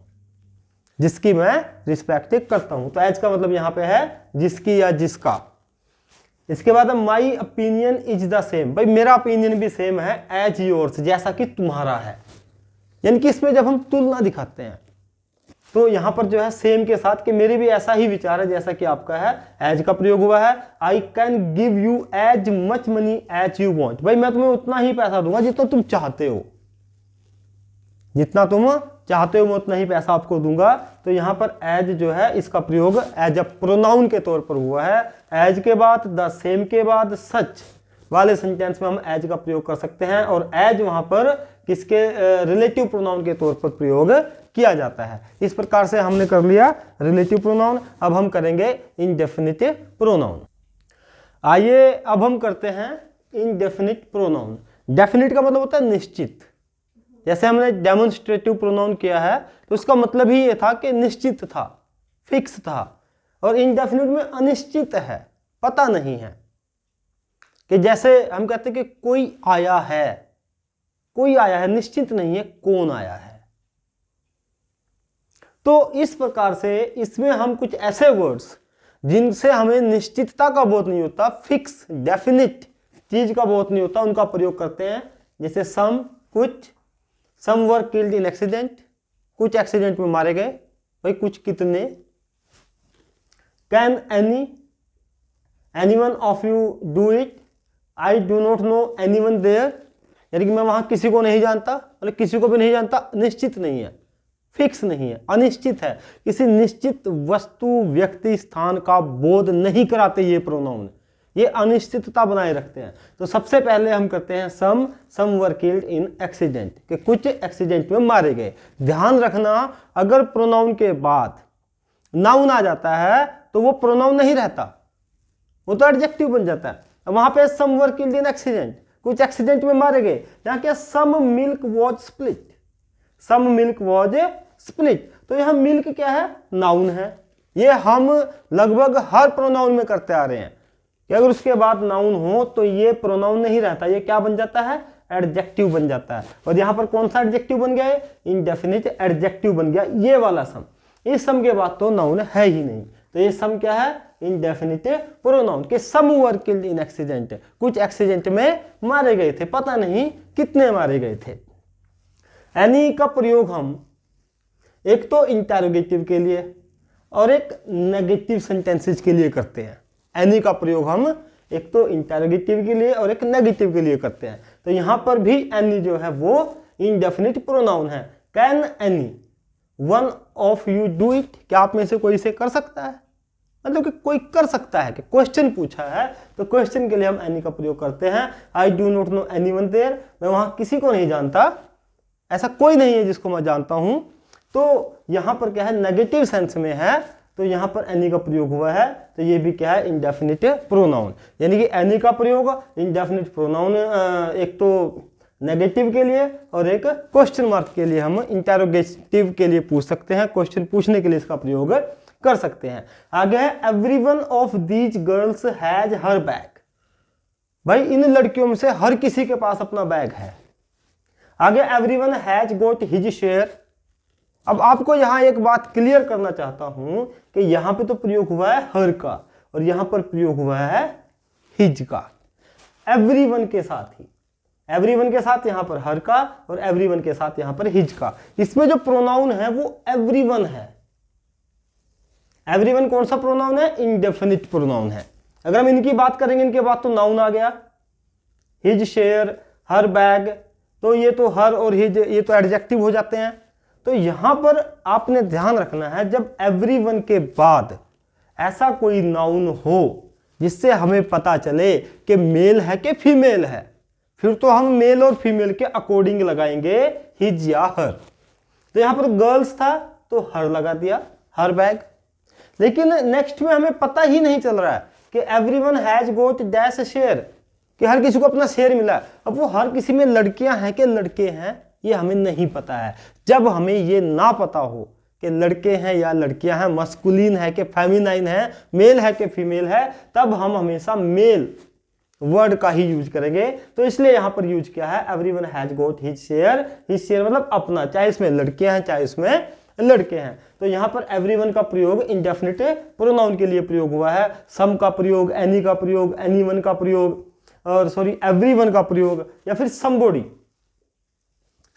जिसकी मैं रिस्पेक्ट करता हूं। तो एज का मतलब यहां पे है जिसकी या जिसका। इसके बाद my opinion is the same. भाई मेरा ओपिनियन भी सेम है एज योर्स, जैसा कि तुम्हारा है। यानी कि इसमें जब हम तुलना दिखाते हैं तो यहां पर जो है सेम के साथ कि मेरे भी ऐसा ही विचार है जैसा कि आपका है, एज का प्रयोग हुआ है। I can give you as much money as you want. भाई मैं तुम्हें उतना ही पैसा दूंगा जितना तुम चाहते हो, जितना तुम चाहते हो मैं उतना ही पैसा आपको दूंगा। तो यहां पर एज जो है इसका प्रयोग एज अ प्रोनाउन के तौर पर हुआ है। एज के बाद द सेम के बाद सच वाले सेंटेंस में हम एज का प्रयोग कर सकते हैं, और एज वहां पर किसके रिलेटिव प्रोनाउन के तौर पर प्रयोग किया जाता है। इस प्रकार से हमने कर लिया रिलेटिव प्रोनाउन। अब हम करेंगे इंडेफिनिट प्रोनाउन। आइए अब हम करते हैं इनडेफिनिट प्रोनाउन। डेफिनिट का मतलब होता है निश्चित। जैसे हमने डेमोन्स्ट्रेटिव प्रोनाउन किया है तो उसका मतलब ही ये था कि निश्चित था, फिक्स था। और इनडेफिनिट में अनिश्चित है, पता नहीं है। कि जैसे हम कहते हैं कि कोई आया है, कोई आया है, निश्चित नहीं है कौन आया है। तो इस प्रकार से इसमें हम कुछ ऐसे वर्ड्स जिनसे हमें निश्चितता का बोध नहीं होता, फिक्स डेफिनिट चीज का बोध नहीं होता, उनका प्रयोग करते हैं। जैसे सम, कुछ, some were killed in accident, कुछ एक्सीडेंट में मारे गए। भाई कुछ कितने। Can anyone of you do it, I do not know anyone there. यानी कि मैं वहां किसी को नहीं जानता, मतलब किसी को भी नहीं जानता, निश्चित नहीं है, फिक्स नहीं है, अनिश्चित है। किसी निश्चित वस्तु, व्यक्ति, स्थान का बोध नहीं कराते ये प्रोनाउन, ये अनिश्चितता बनाए रखते हैं। तो सबसे पहले हम करते हैं सम वर किल्ड इन एक्सीडेंट, कि कुछ एक्सीडेंट में मारे गए। ध्यान रखना, अगर प्रोनाउन के बाद नाउन आ जाता है तो वो प्रोनाउन नहीं रहता, वो तो एडजेक्टिव बन जाता है। वहां पे some were killed in accident, कुछ एक्सीडेंट में मारे गए। यहाँ क्या, some milk was split, some milk was split. तो यहां मिल्क क्या है, नाउन है। ये हम लगभग हर प्रोनाउन में करते आ रहे हैं कि अगर उसके बाद नाउन हो तो ये प्रोनाउन नहीं रहता, ये क्या बन जाता है, एडजेक्टिव बन जाता है। और यहां पर कौन सा एडजेक्टिव बन गया है, इंडेफिनिट एडजेक्टिव बन गया ये वाला सम। इस सम के बाद तो नाउन है ही नहीं, तो ये सम क्या है, इंडेफिनिट प्रोनाउन। के सम वर किल्ड इन एक्सीडेंट, कुछ एक्सीडेंट में मारे गए थे, पता नहीं कितने मारे गए थे। एनी का प्रयोग हम एक तो इंटरोगेटिव के लिए और एक नेगेटिव सेंटेंसेस के लिए करते हैं। एनी का प्रयोग हम एक तो इंटरोगेटिव के लिए और एक नेगेटिव के लिए करते हैं। तो यहां पर भी एनी जो है वो इंडेफिनिट प्रोनाउन है। Can any one of you do it, क्या आप में से कोई इसे कर सकता है, मतलब कि कोई कर सकता है, कि क्वेश्चन पूछा है तो क्वेश्चन के लिए हम एनी का प्रयोग करते हैं। I do not know anyone there, मैं वहां किसी को नहीं जानता, ऐसा कोई नहीं है जिसको मैं जानता हूं। तो यहां पर क्या है, नेगेटिव सेंस में है, तो यहां पर एनी का प्रयोग हुआ है। तो ये भी क्या है, इंडेफिनिट प्रोनाउन। यानी कि एनी का प्रयोग इंडेफिनिट प्रोनाउन एक तो नेगेटिव के लिए और एक क्वेश्चन मार्क के लिए, हम इंटरोगेटिव के लिए पूछ सकते हैं, क्वेश्चन पूछने के लिए इसका प्रयोग कर सकते हैं। आगे है everyone of these girls has her bag. भाई इन लड़कियों में से हर किसी के पास अपना बैग है। आगे everyone has got his share. अब आपको यहां एक बात क्लियर करना चाहता हूं कि यहां पे तो प्रयोग हुआ है हर का और यहां पर प्रयोग हुआ है हिज का, एवरीवन के साथ ही। एवरीवन के साथ यहां पर हर का और एवरीवन के साथ यहां पर हिज का। इसमें जो प्रोनाउन है वो एवरीवन है। एवरीवन कौन सा प्रोनाउन है, इंडेफिनिट प्रोनाउन है। अगर हम इनकी बात करेंगे, इनके बाद तो नाउन आ गया, हिज शेयर, हर बैग, तो ये तो हर और हिज ये तो एडजेक्टिव हो जाते हैं। तो यहां पर आपने ध्यान रखना है, जब एवरीवन के बाद ऐसा कोई नाउन हो जिससे हमें पता चले कि मेल है कि फीमेल है, फिर तो हम मेल और फीमेल के अकॉर्डिंग लगाएंगे हिज या हर। तो यहां पर गर्ल्स था तो हर लगा दिया, हर बैग। लेकिन नेक्स्ट में हमें पता ही नहीं चल रहा है कि everyone has got dash share, कि हर किसी को अपना शेयर मिला। अब वो हर किसी में लड़कियां हैं कि लड़के हैं ये हमें नहीं पता है। जब हमें ये ना पता हो कि लड़के हैं या लड़कियां हैं, मस्कुलिन है कि फेमिनाइन है, मेल है कि फीमेल है, तब हम हमेशा मेल वर्ड का ही यूज करेंगे। तो इसलिए यहां पर यूज किया है everyone has got his share. His share मतलब अपना, चाहे इसमें लड़कियां हैं चाहे इसमें लड़के हैं। तो यहां पर एवरीवन का प्रयोग इंडेफिनिट प्रोनाउन के लिए प्रयोग हुआ है। सम का प्रयोग, एनी का प्रयोग, एनीवन का प्रयोग, और सॉरी एवरीवन का प्रयोग, या फिर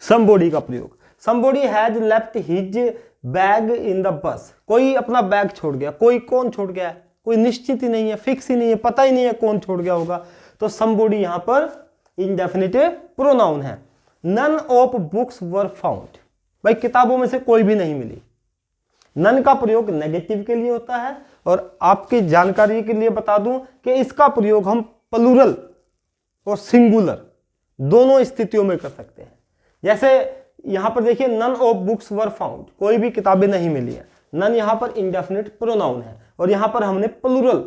समबॉडी का प्रयोग। Somebody has left his bag in the bus, कोई अपना बैग छोड़ गया। कोई कौन छोड़ गया है, कोई निश्चित ही नहीं है, फिक्स ही नहीं है, पता ही नहीं है कौन छोड़ गया होगा। तो समबॉडी यहां पर इंडेफिनिट प्रोनाउन है। None of books were found, भाई किताबों में से कोई भी नहीं मिली। नन का प्रयोग नेगेटिव के लिए होता है, और आपकी जानकारी के लिए बता दूं कि इसका प्रयोग हम प्लूरल और सिंगुलर दोनों स्थितियों में कर सकते हैं। जैसे यहां पर देखिए none of books were found, कोई भी किताबें नहीं मिली है। नन यहां पर इंडेफिनिट प्रोनाउन है, और यहां पर हमने प्लूरल,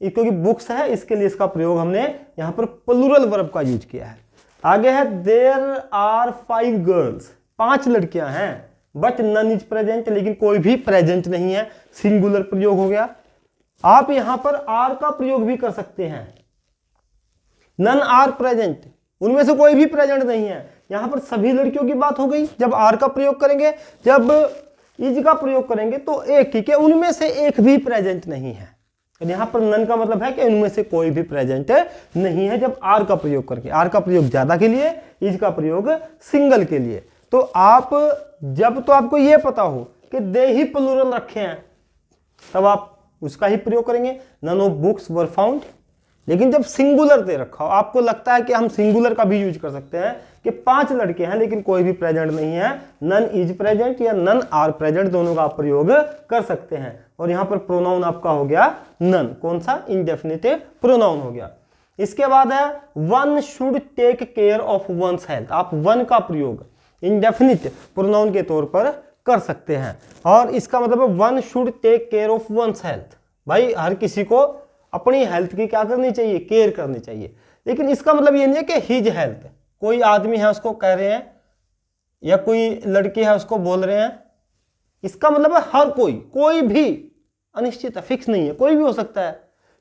क्योंकि बुक्स है इसके लिए इसका प्रयोग हमने यहां पर प्लूरल वर्ब का यूज किया है। आगे है देयर आर 5 गर्ल्स, 5 लड़कियां हैं, बट नन इज प्रेजेंट, लेकिन कोई भी प्रेजेंट नहीं है। सिंगुलर प्रयोग हो गया। आप यहां पर आर का प्रयोग भी कर सकते हैं। नन आर प्रेजेंट, उनमें से कोई भी प्रेजेंट नहीं है। यहां पर सभी लड़कियों की बात हो गई जब आर का प्रयोग करेंगे। जब इज का प्रयोग करेंगे तो एक ही के उनमें से एक भी प्रेजेंट नहीं है। यहां पर नन का मतलब है कि उनमें से कोई भी प्रेजेंट नहीं है जब आर का प्रयोग करके। आर का प्रयोग ज्यादा के लिए, इज का प्रयोग सिंगल के लिए। तो आप जब तो आपको यह पता हो कि दे ही प्लूरल रखे हैं, तब आप उसका ही प्रयोग करेंगे, none of books were found. लेकिन जब सिंगुलर दे रखा हो, आपको लगता है कि हम सिंगुलर का भी यूज कर सकते हैं कि 5 लड़के हैं लेकिन कोई भी प्रेजेंट नहीं है, नन इज प्रेजेंट या नन आर प्रेजेंट, दोनों का आप प्रयोग कर सकते हैं। और यहां पर प्रोनाउन आपका हो गया नन, कौन सा, इंडेफिनिट प्रोनाउन हो गया। इसके बाद है one should take care of one's health. आप वन का प्रयोग इंडेफिनिट प्रोनाउन के तौर पर कर सकते हैं, और इसका मतलब है one should take care of one's health. भाई हर किसी को अपनी हेल्थ की क्या करनी चाहिए, केयर करनी चाहिए। लेकिन इसका मतलब ये नहीं है कि हिज हेल्थ, कोई आदमी है उसको कह रहे हैं, या कोई लड़की है उसको बोल रहे हैं। इसका मतलब है हर कोई, कोई भी अनिश्चित है, फिक्स नहीं है, कोई भी हो सकता है,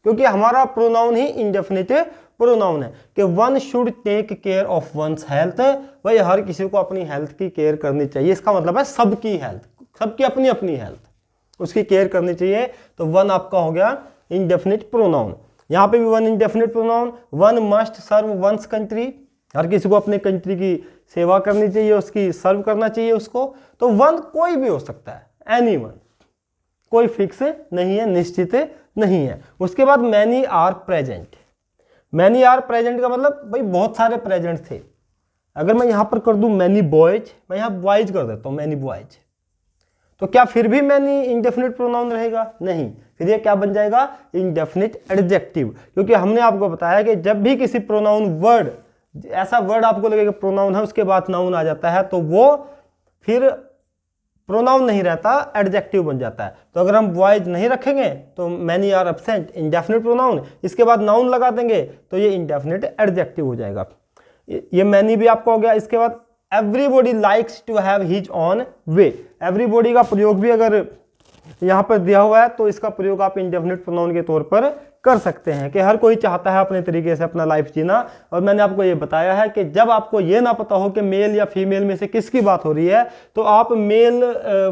क्योंकि हमारा प्रोनाउन ही इंडेफिनिट प्रोनाउन है कि one should take care of one's health. भाई हर किसी को अपनी हेल्थ की केयर करनी चाहिए। इसका मतलब है सबकी हेल्थ, सबकी अपनी अपनी हेल्थ, उसकी केयर करनी चाहिए। तो वन आपका हो गया इंडेफिनिट प्रोनाउन। यहां पे भी one indefinite pronoun. One must serve one's country, हर किसी को अपने कंट्री की सेवा करनी चाहिए, उसकी सर्व करना चाहिए उसको। तो वन कोई भी हो सकता है, एनीवन, कोई फिक्स नहीं है, निश्चित नहीं है। उसके बाद many are present. Many are present का मतलब भाई बहुत सारे प्रेजेंट थे। अगर मैं यहां पर कर दूं मैनी बॉयज, मैं यहां बॉयज कर देता हूं, मैनी बॉयज, तो क्या फिर भी मैनी इंडेफिनिट प्रोनाउन रहेगा? नहीं, फिर ये क्या बन जाएगा, इंडेफिनिट एडजेक्टिव। क्योंकि हमने आपको बताया कि जब भी किसी प्रोनाउन वर्ड, ऐसा वर्ड आपको लगेगा प्रोनाउन है, उसके बाद नाउन आ जाता है, तो वो फिर प्रोनाउन नहीं रहता, एडजेक्टिव बन जाता है। तो अगर हम बॉयज नहीं रखेंगे तो many are absent, indefinite pronoun, इसके बाद नाउन लगा देंगे तो ये इंडेफिनिट एडजेक्टिव हो जाएगा। ये मैनी भी आपका हो गया। इसके बाद everybody likes to have his own way. Everybody का प्रयोग भी अगर यहां पर दिया हुआ है तो इसका प्रयोग आप इंडेफिनिट प्रोनाउन के तौर पर कर सकते हैं कि हर कोई चाहता है अपने तरीके से अपना लाइफ जीना। और मैंने आपको ये बताया है कि जब आपको ये ना पता हो कि मेल या फीमेल में से किसकी बात हो रही है, तो आप मेल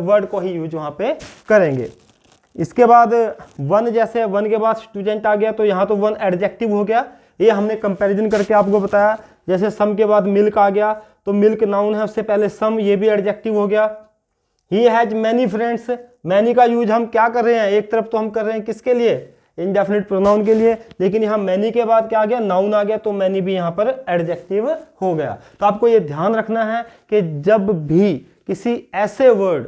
वर्ड को ही यूज वहां पे करेंगे। इसके बाद वन, जैसे वन के बाद स्टूडेंट आ गया तो यहाँ तो वन एडजेक्टिव हो गया। ये हमने कंपैरिजन करके आपको बताया। जैसे सम के बाद मिल्क आ गया तो मिल्क नाउन है, उससे पहले सम, ये भी एडजेक्टिव हो गया। He has many friends, many का यूज हम क्या कर रहे हैं, एक तरफ तो हम कर रहे हैं किसके लिए, इंडेफिनिट प्रोनाउन के लिए, लेकिन यहाँ मैनी के बाद क्या आ गया, नाउन आ गया, तो मैनी भी यहाँ पर एडजेक्टिव हो गया। तो आपको ये ध्यान रखना है कि जब भी किसी ऐसे वर्ड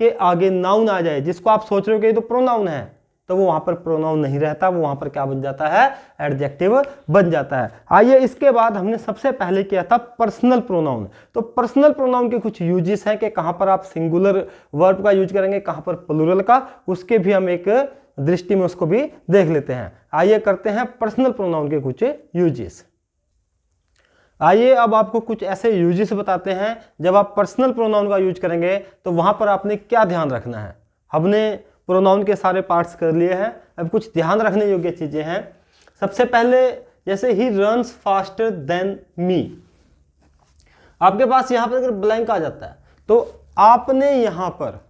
के आगे नाउन आ जाए जिसको आप सोच रहे हो कि ये तो प्रोनाउन है, तो वो वहां पर प्रोनाउन नहीं रहता, वो वहां पर क्या बन जाता है, एडजेक्टिव बन जाता है। आइए इसके बाद हमने सबसे पहले किया था पर्सनल प्रोनाउन। तो पर्सनल प्रोनाउन के कुछ यूजेस हैं कि कहां पर आप सिंगुलर वर्ब का यूज करेंगे, कहां पर प्लूरल का, उसके भी हम एक दृष्टि में उसको भी देख लेते हैं। आइए करते हैं पर्सनल प्रोनाउन के कुछ यूजेस। आइए अब आपको कुछ ऐसे यूजेस बताते हैं जब आप पर्सनल प्रोनाउन का यूज करेंगे तो वहां पर आपने क्या ध्यान रखना है। हमने प्रोनाउन के सारे पार्ट्स कर लिए हैं, अब कुछ ध्यान रखने योग्य चीजें हैं। सबसे पहले जैसे ही रन्स फास्टर देन मी, आपके पास यहां पर अगर ब्लैंक आ जाता है तो आपने यहां पर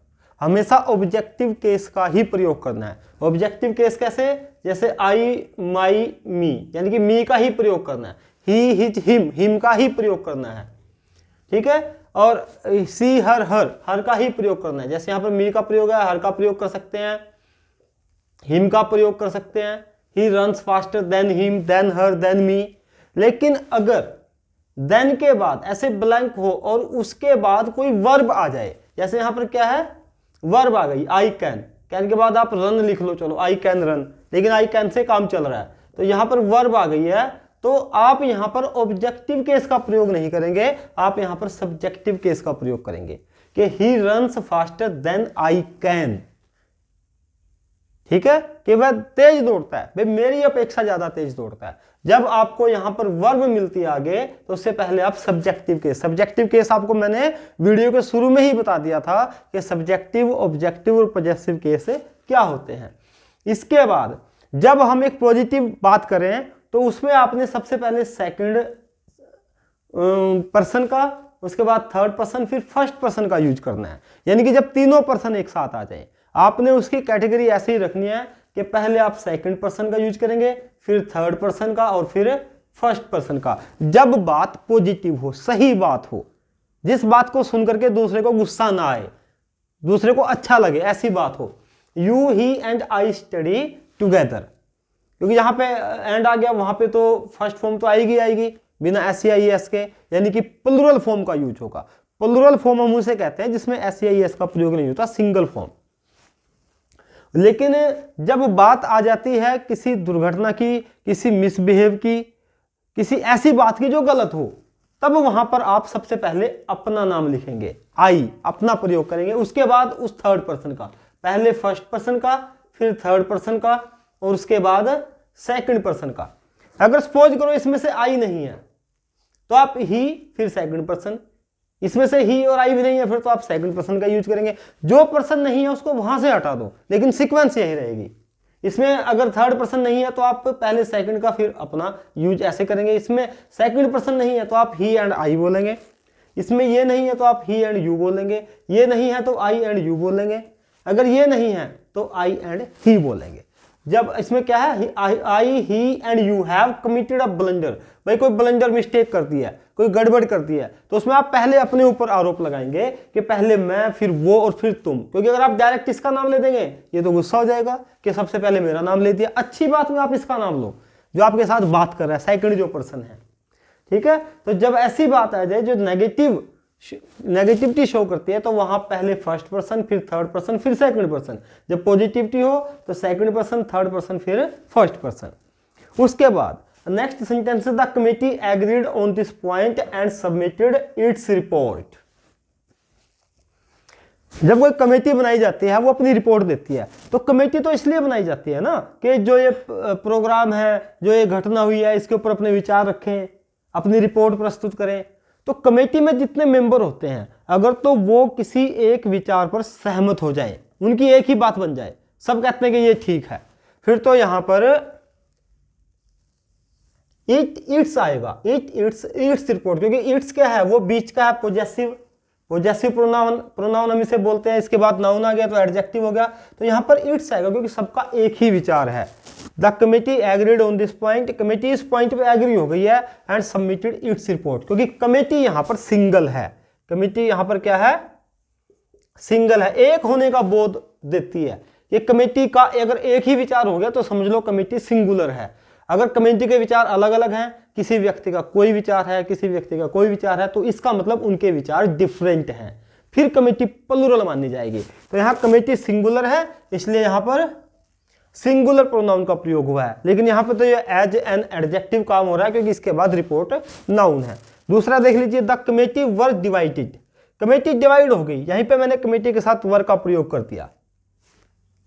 हमेशा ऑब्जेक्टिव केस का ही प्रयोग करना है। ऑब्जेक्टिव केस कैसे, जैसे आई, माई, मी, यानी कि मी का ही प्रयोग करना है, ही, हिज, हिम का ही प्रयोग करना है, ठीक है। और सी, हर का ही प्रयोग करना है। जैसे यहां पर मी का प्रयोग है, हर का प्रयोग कर सकते हैं, हिम का प्रयोग कर सकते हैं, he runs faster than him, than her, than me. लेकिन अगर देन के बाद ऐसे ब्लैंक हो और उसके बाद कोई वर्ब आ जाए, जैसे यहां पर क्या है, वर्ब आ गई आई कैन, कैन के बाद आप रन लिख लो, चलो आई कैन रन, लेकिन आई कैन से काम चल रहा है, तो यहां पर वर्ब आ गई है, तो आप यहां पर ऑब्जेक्टिव केस का प्रयोग नहीं करेंगे, आप यहां पर सब्जेक्टिव केस का प्रयोग करेंगे कि he runs faster than I can, ठीक है, कि वह तेज दौड़ता है, भाई मेरी अपेक्षा ज्यादा तेज दौड़ता है। जब आपको यहां पर वर्ब मिलती है आगे, तो उससे पहले आप सब्जेक्टिव केस आपको मैंने वीडियो के शुरू में ही बता दिया था कि सब्जेक्टिव, ऑब्जेक्टिव और पॉजेसिव केस क्या होते हैं। इसके बाद जब हम एक पॉजिटिव बात करें तो उसमें आपने सबसे पहले सेकंड पर्सन का, उसके बाद थर्ड पर्सन, फिर फर्स्ट पर्सन का यूज करना है। यानी कि जब तीनों पर्सन एक साथ आ जाए, आपने उसकी कैटेगरी ऐसे ही रखनी है कि पहले आप सेकंड पर्सन का यूज करेंगे, फिर थर्ड पर्सन का और फिर फर्स्ट पर्सन का। जब बात पॉजिटिव हो, सही बात हो, जिस बात को सुनकर के दूसरे को गुस्सा ना आए, दूसरे को अच्छा लगे, ऐसी बात हो। You, he and I study together, क्योंकि यहां पे एंड आ गया, वहां पे तो फर्स्ट फॉर्म तो आएगी बिना SEIS के, यानी कि प्लूरल फॉर्म का यूज होगा। प्लूरल फॉर्म हम उसे कहते हैं जिसमें SEIS का प्रयोग नहीं होता, सिंगल फॉर्म। लेकिन जब बात आ जाती है किसी दुर्घटना की, किसी मिसबिहेव की, किसी ऐसी बात की जो गलत हो, तब वहां पर आप सबसे पहले अपना नाम लिखेंगे, आई, अपना प्रयोग करेंगे। उसके बाद उस थर्ड पर्सन का, पहले फर्स्ट पर्सन का, फिर थर्ड पर्सन का और उसके बाद सेकंड पर्सन का। अगर सपोज करो इसमें से आई नहीं है तो आप ही, फिर सेकंड पर्सन, इसमें से ही और आई भी नहीं है फिर तो आप सेकंड पर्सन का यूज करेंगे। जो पर्सन नहीं है उसको वहां से हटा दो, लेकिन सीक्वेंस यही रहेगी। इसमें अगर थर्ड पर्सन नहीं है तो आप पहले सेकंड का फिर अपना यूज ऐसे करेंगे। इसमें सेकंड पर्सन नहीं है तो आप ही एंड आई बोलेंगे, इसमें ये नहीं है तो आप ही एंड यू बोलेंगे, ये नहीं है तो आई एंड यू बोलेंगे, अगर ये नहीं है तो आई एंड ही बोलेंगे। जब इसमें क्या है, I, he and you have committed a blunder, भाई कोई ब्लंडर मिस्टेक करती है, कोई गड़बड़ करती है, तो उसमें आप पहले अपने ऊपर आरोप लगाएंगे कि पहले मैं, फिर वो और फिर तुम। क्योंकि अगर आप डायरेक्ट इसका नाम ले देंगे ये तो गुस्सा हो जाएगा कि सबसे पहले मेरा नाम ले दिया। अच्छी बात में आप इसका नाम लो जो आपके साथ बात कर रहा है, सेकंड जो पर्सन है, ठीक है। तो जब ऐसी बात आ जाए जो नेगेटिविटी शो करती है, तो वहां पहले फर्स्ट पर्सन, फिर थर्ड पर्सन, फिर सेकंड पर्सन। जब पॉजिटिविटी हो तो सेकंड पर्सन, थर्ड पर्सन, फिर फर्स्ट पर्सन। उसके बाद next sentence, the committee agreed on this point and submitted its report. जब कोई कमेटी बनाई जाती है वो अपनी रिपोर्ट देती है, तो कमेटी तो इसलिए बनाई जाती है ना कि जो ये प्रोग्राम है, जो ये घटना हुई है, इसके ऊपर अपने विचार रखें, अपनी रिपोर्ट प्रस्तुत करें। तो कमेटी में जितने मेंबर होते हैं, अगर तो वो किसी एक विचार पर सहमत हो जाए, उनकी एक ही बात बन जाए, सब कहते हैं कि ये ठीक है, फिर तो यहां पर इट्स आएगा, इट्स रिपोर्ट। क्योंकि इट्स क्या है, वो बीच का है, पॉजेसिव प्रोनाउन हम इसे बोलते हैं। इसके बाद नाउन आ गया तो एडजेक्टिव हो गया, तो यहां पर इट्स आएगा क्योंकि सबका एक ही विचार है। The committee agreed on this point, committee इस पॉइंट पे एग्री हो गई है एंड सबमिटेड इट्स रिपोर्ट। क्योंकि कमिटी यहां पर सिंगल है, कमिटी यहां पर क्या है, सिंगल है, एक होने का बोध देती है ये कमेटी का अगर एक ही विचार हो गया तो समझ लो कमेटी सिंगुलर है। अगर कमेटी के विचार अलग अलग हैं, किसी व्यक्ति का कोई विचार है, किसी व्यक्ति का कोई विचार है, तो इसका मतलब उनके विचार डिफरेंट हैं, फिर कमेटी प्लूरल मानी जाएगी। तो यहाँ कमेटी सिंगुलर है, इसलिए यहाँ पर सिंगुलर प्रोनाउन का प्रयोग हुआ है। लेकिन यहाँ पे तो ये एज एन एडजेक्टिव काम हो रहा है, क्योंकि इसके बाद रिपोर्ट नाउन है। दूसरा देख लीजिए, the committee were divided. Committee divide हो गई, यहीं पे मैंने कमेटी के साथ वर का प्रयोग कर दिया,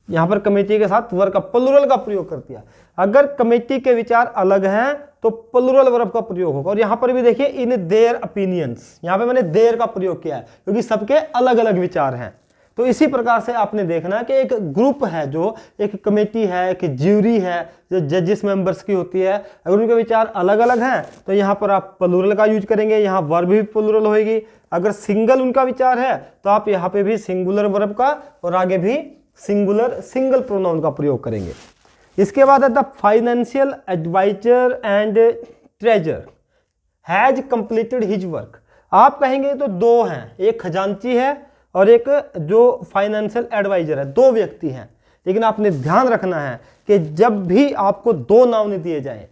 यहां पर कमेटी के साथ वर का प्लूरल का प्रयोग कर दिया। अगर कमेटी के विचार अलग हैं तो प्लूरल वर्ब का प्रयोग होगा। और यहां पर भी देखिए इन देयर ओपिनियंस, यहां पे मैंने देयर का प्रयोग किया है क्योंकि सबके अलग अलग विचार हैं। तो इसी प्रकार से आपने देखना कि एक ग्रुप है, जो एक कमेटी है, एक ज्यूरी है जो जजेस मेंबर्स की होती है, अगर उनके विचार अलग अलग हैं तो यहाँ पर आप प्लूरल का यूज करेंगे, यहाँ वर्ब भी प्लूरल होगी। अगर सिंगल उनका विचार है तो आप यहाँ पे भी सिंगुलर वर्ब का और आगे भी सिंगल प्रोनाउन का प्रयोग करेंगे। इसके बाद है the financial adviser and treasurer has completed his work. आप कहेंगे तो दो हैं, एक खजांची है और एक जो फाइनेंशियल एडवाइजर है, दो व्यक्ति हैं। लेकिन आपने ध्यान रखना है कि जब भी आपको दो नाउन दिए जाएं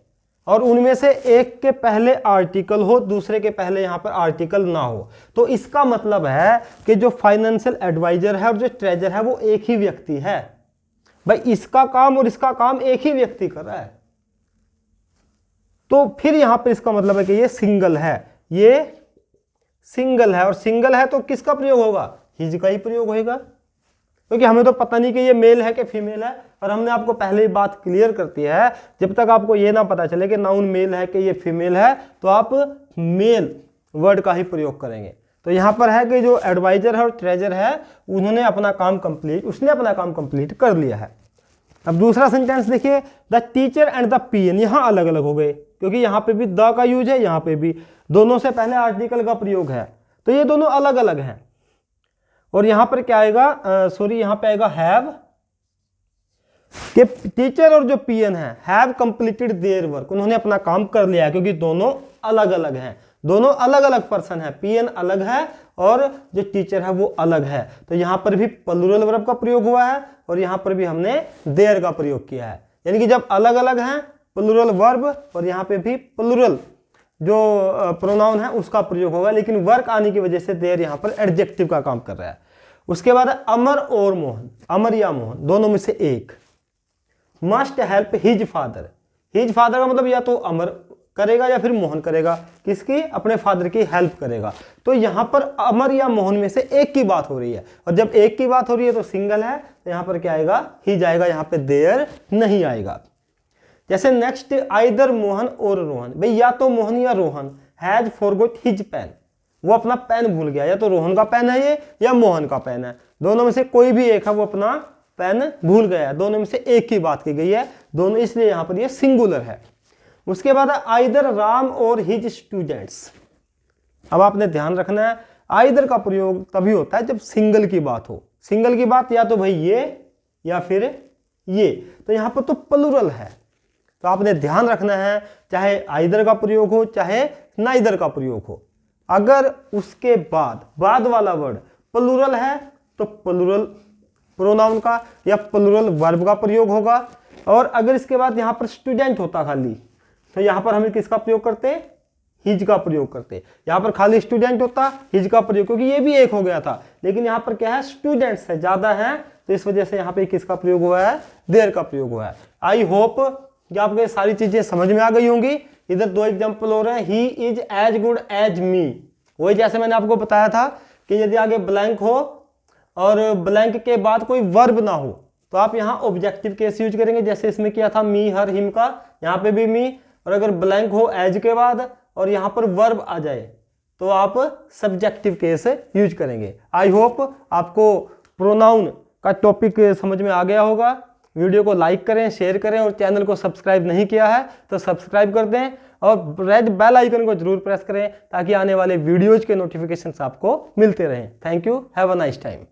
और उनमें से एक के पहले आर्टिकल हो, दूसरे के पहले यहां पर आर्टिकल ना हो, तो इसका मतलब है कि जो फाइनेंशियल एडवाइजर है और जो ट्रेजर है वो एक ही व्यक्ति है। भाई इसका काम और इसका काम एक ही व्यक्ति कर रहा है, तो फिर यहां पर इसका मतलब है कि ये सिंगल है, ये सिंगल है। और सिंगल है तो किसका प्रयोग होगा? हिज का ही प्रयोग होगा, क्योंकि हमें तो पता नहीं कि ये मेल है कि फीमेल है। और हमने आपको पहले ही बात क्लियर कर दी है, जब तक आपको ये ना पता चले कि नाउन मेल है कि ये फीमेल है तो आप मेल वर्ड का ही प्रयोग करेंगे। तो यहाँ पर है कि जो एडवाइजर है और ट्रेजर है उसने अपना काम कंप्लीट कर लिया है। अब दूसरा सेंटेंस देखिए, the teacher and the PN, यहाँ अलग अलग हो गए क्योंकि यहाँ पे भी द का यूज है, यहाँ पे भी दोनों से पहले आर्टिकल का प्रयोग है, तो ये दोनों अलग अलग हैं। और यहां पर क्या आएगा, यहां पे आएगा हैव, कि टीचर और जो पीएन है हैव कंप्लीटेड देयर वर्क, उन्होंने अपना काम कर लिया है, क्योंकि दोनों अलग अलग हैं, दोनों अलग अलग पर्सन है, पीएन अलग है और जो टीचर है वो अलग है। तो यहां पर भी प्लूरल वर्ब का प्रयोग हुआ है और यहां पर भी हमने देयर का प्रयोग किया है। यानी कि जब अलग अलग हैं प्लूरल वर्ब और यहां पे भी प्लूरल जो प्रोनाउन है उसका प्रयोग होगा, लेकिन वर्क आने की वजह से देयर यहां पर एडजेक्टिव का काम कर रहा है। उसके बाद अमर और मोहन, अमर या मोहन दोनों में से एक, must help his father. His father का मतलब या तो अमर करेगा या फिर मोहन करेगा, किसकी? अपने फादर की हेल्प करेगा। तो यहां पर अमर या मोहन में से एक की बात हो रही है, और जब एक की बात हो रही है तो सिंगल है, तो यहां पर क्या आएगा? हिज आएगा, यहां पे देयर नहीं आएगा। जैसे नेक्स्ट, आइदर मोहन और रोहन, भाई या तो मोहन या Rohan has forgot his pen, वो अपना पेन भूल गया, या तो रोहन का पेन है ये या मोहन का पेन है, दोनों में से कोई भी एक है वो अपना पेन भूल गया, दोनों में से एक की बात की गई है, दोनों, इसलिए यहां पर ये सिंगुलर है। उसके बाद आइदर राम और हिज स्टूडेंट्स। अब आपने ध्यान रखना है, आइदर का प्रयोग तभी होता है जब सिंगल की बात हो। सिंगल की बात या तो भाई ये या फिर ये, तो यहां पर तो प्लूरल है, तो आपने ध्यान रखना है चाहे आइदर का प्रयोग हो चाहे नाइदर का प्रयोग हो, अगर उसके बाद वाला वर्ड प्लूरल है तो प्लूरल प्रोनाउन का या प्लूरल वर्ब का प्रयोग होगा। और अगर इसके बाद यहां पर स्टूडेंट होता खाली, तो यहां पर हम किसका प्रयोग करते? हिज का प्रयोग करते। यहां पर खाली स्टूडेंट होता, हिज का प्रयोग, क्योंकि ये भी एक हो गया था, लेकिन यहां पर क्या है? स्टूडेंट्स है, ज्यादा है, तो इस वजह से यहां पे किसका प्रयोग हुआ है? देयर का प्रयोग हुआ है। आई होप कि आपको ये सारी चीजें समझ में आ गई होंगी। इधर दो एग्जाम्पल हो रहे हैं, he is as good as me, वही जैसे मैंने आपको बताया था कि यदि आगे ब्लैंक हो और ब्लैंक के बाद कोई वर्ब ना हो तो आप यहाँ ऑब्जेक्टिव केस यूज करेंगे, जैसे इसमें किया था मी हर हिम का, यहाँ पे भी मी। और अगर ब्लैंक हो एज के बाद और यहाँ पर वर्ब आ जाए तो आप सब्जेक्टिव केस यूज करेंगे। आई होप आपको प्रोनाउन का टॉपिक समझ में आ गया होगा। वीडियो को लाइक करें, शेयर करें, और चैनल को सब्सक्राइब नहीं किया है तो सब्सक्राइब कर दें और रेड बेल आइकन को जरूर प्रेस करें ताकि आने वाले वीडियोज के नोटिफिकेशंस आपको मिलते रहें। Thank you, have a nice time.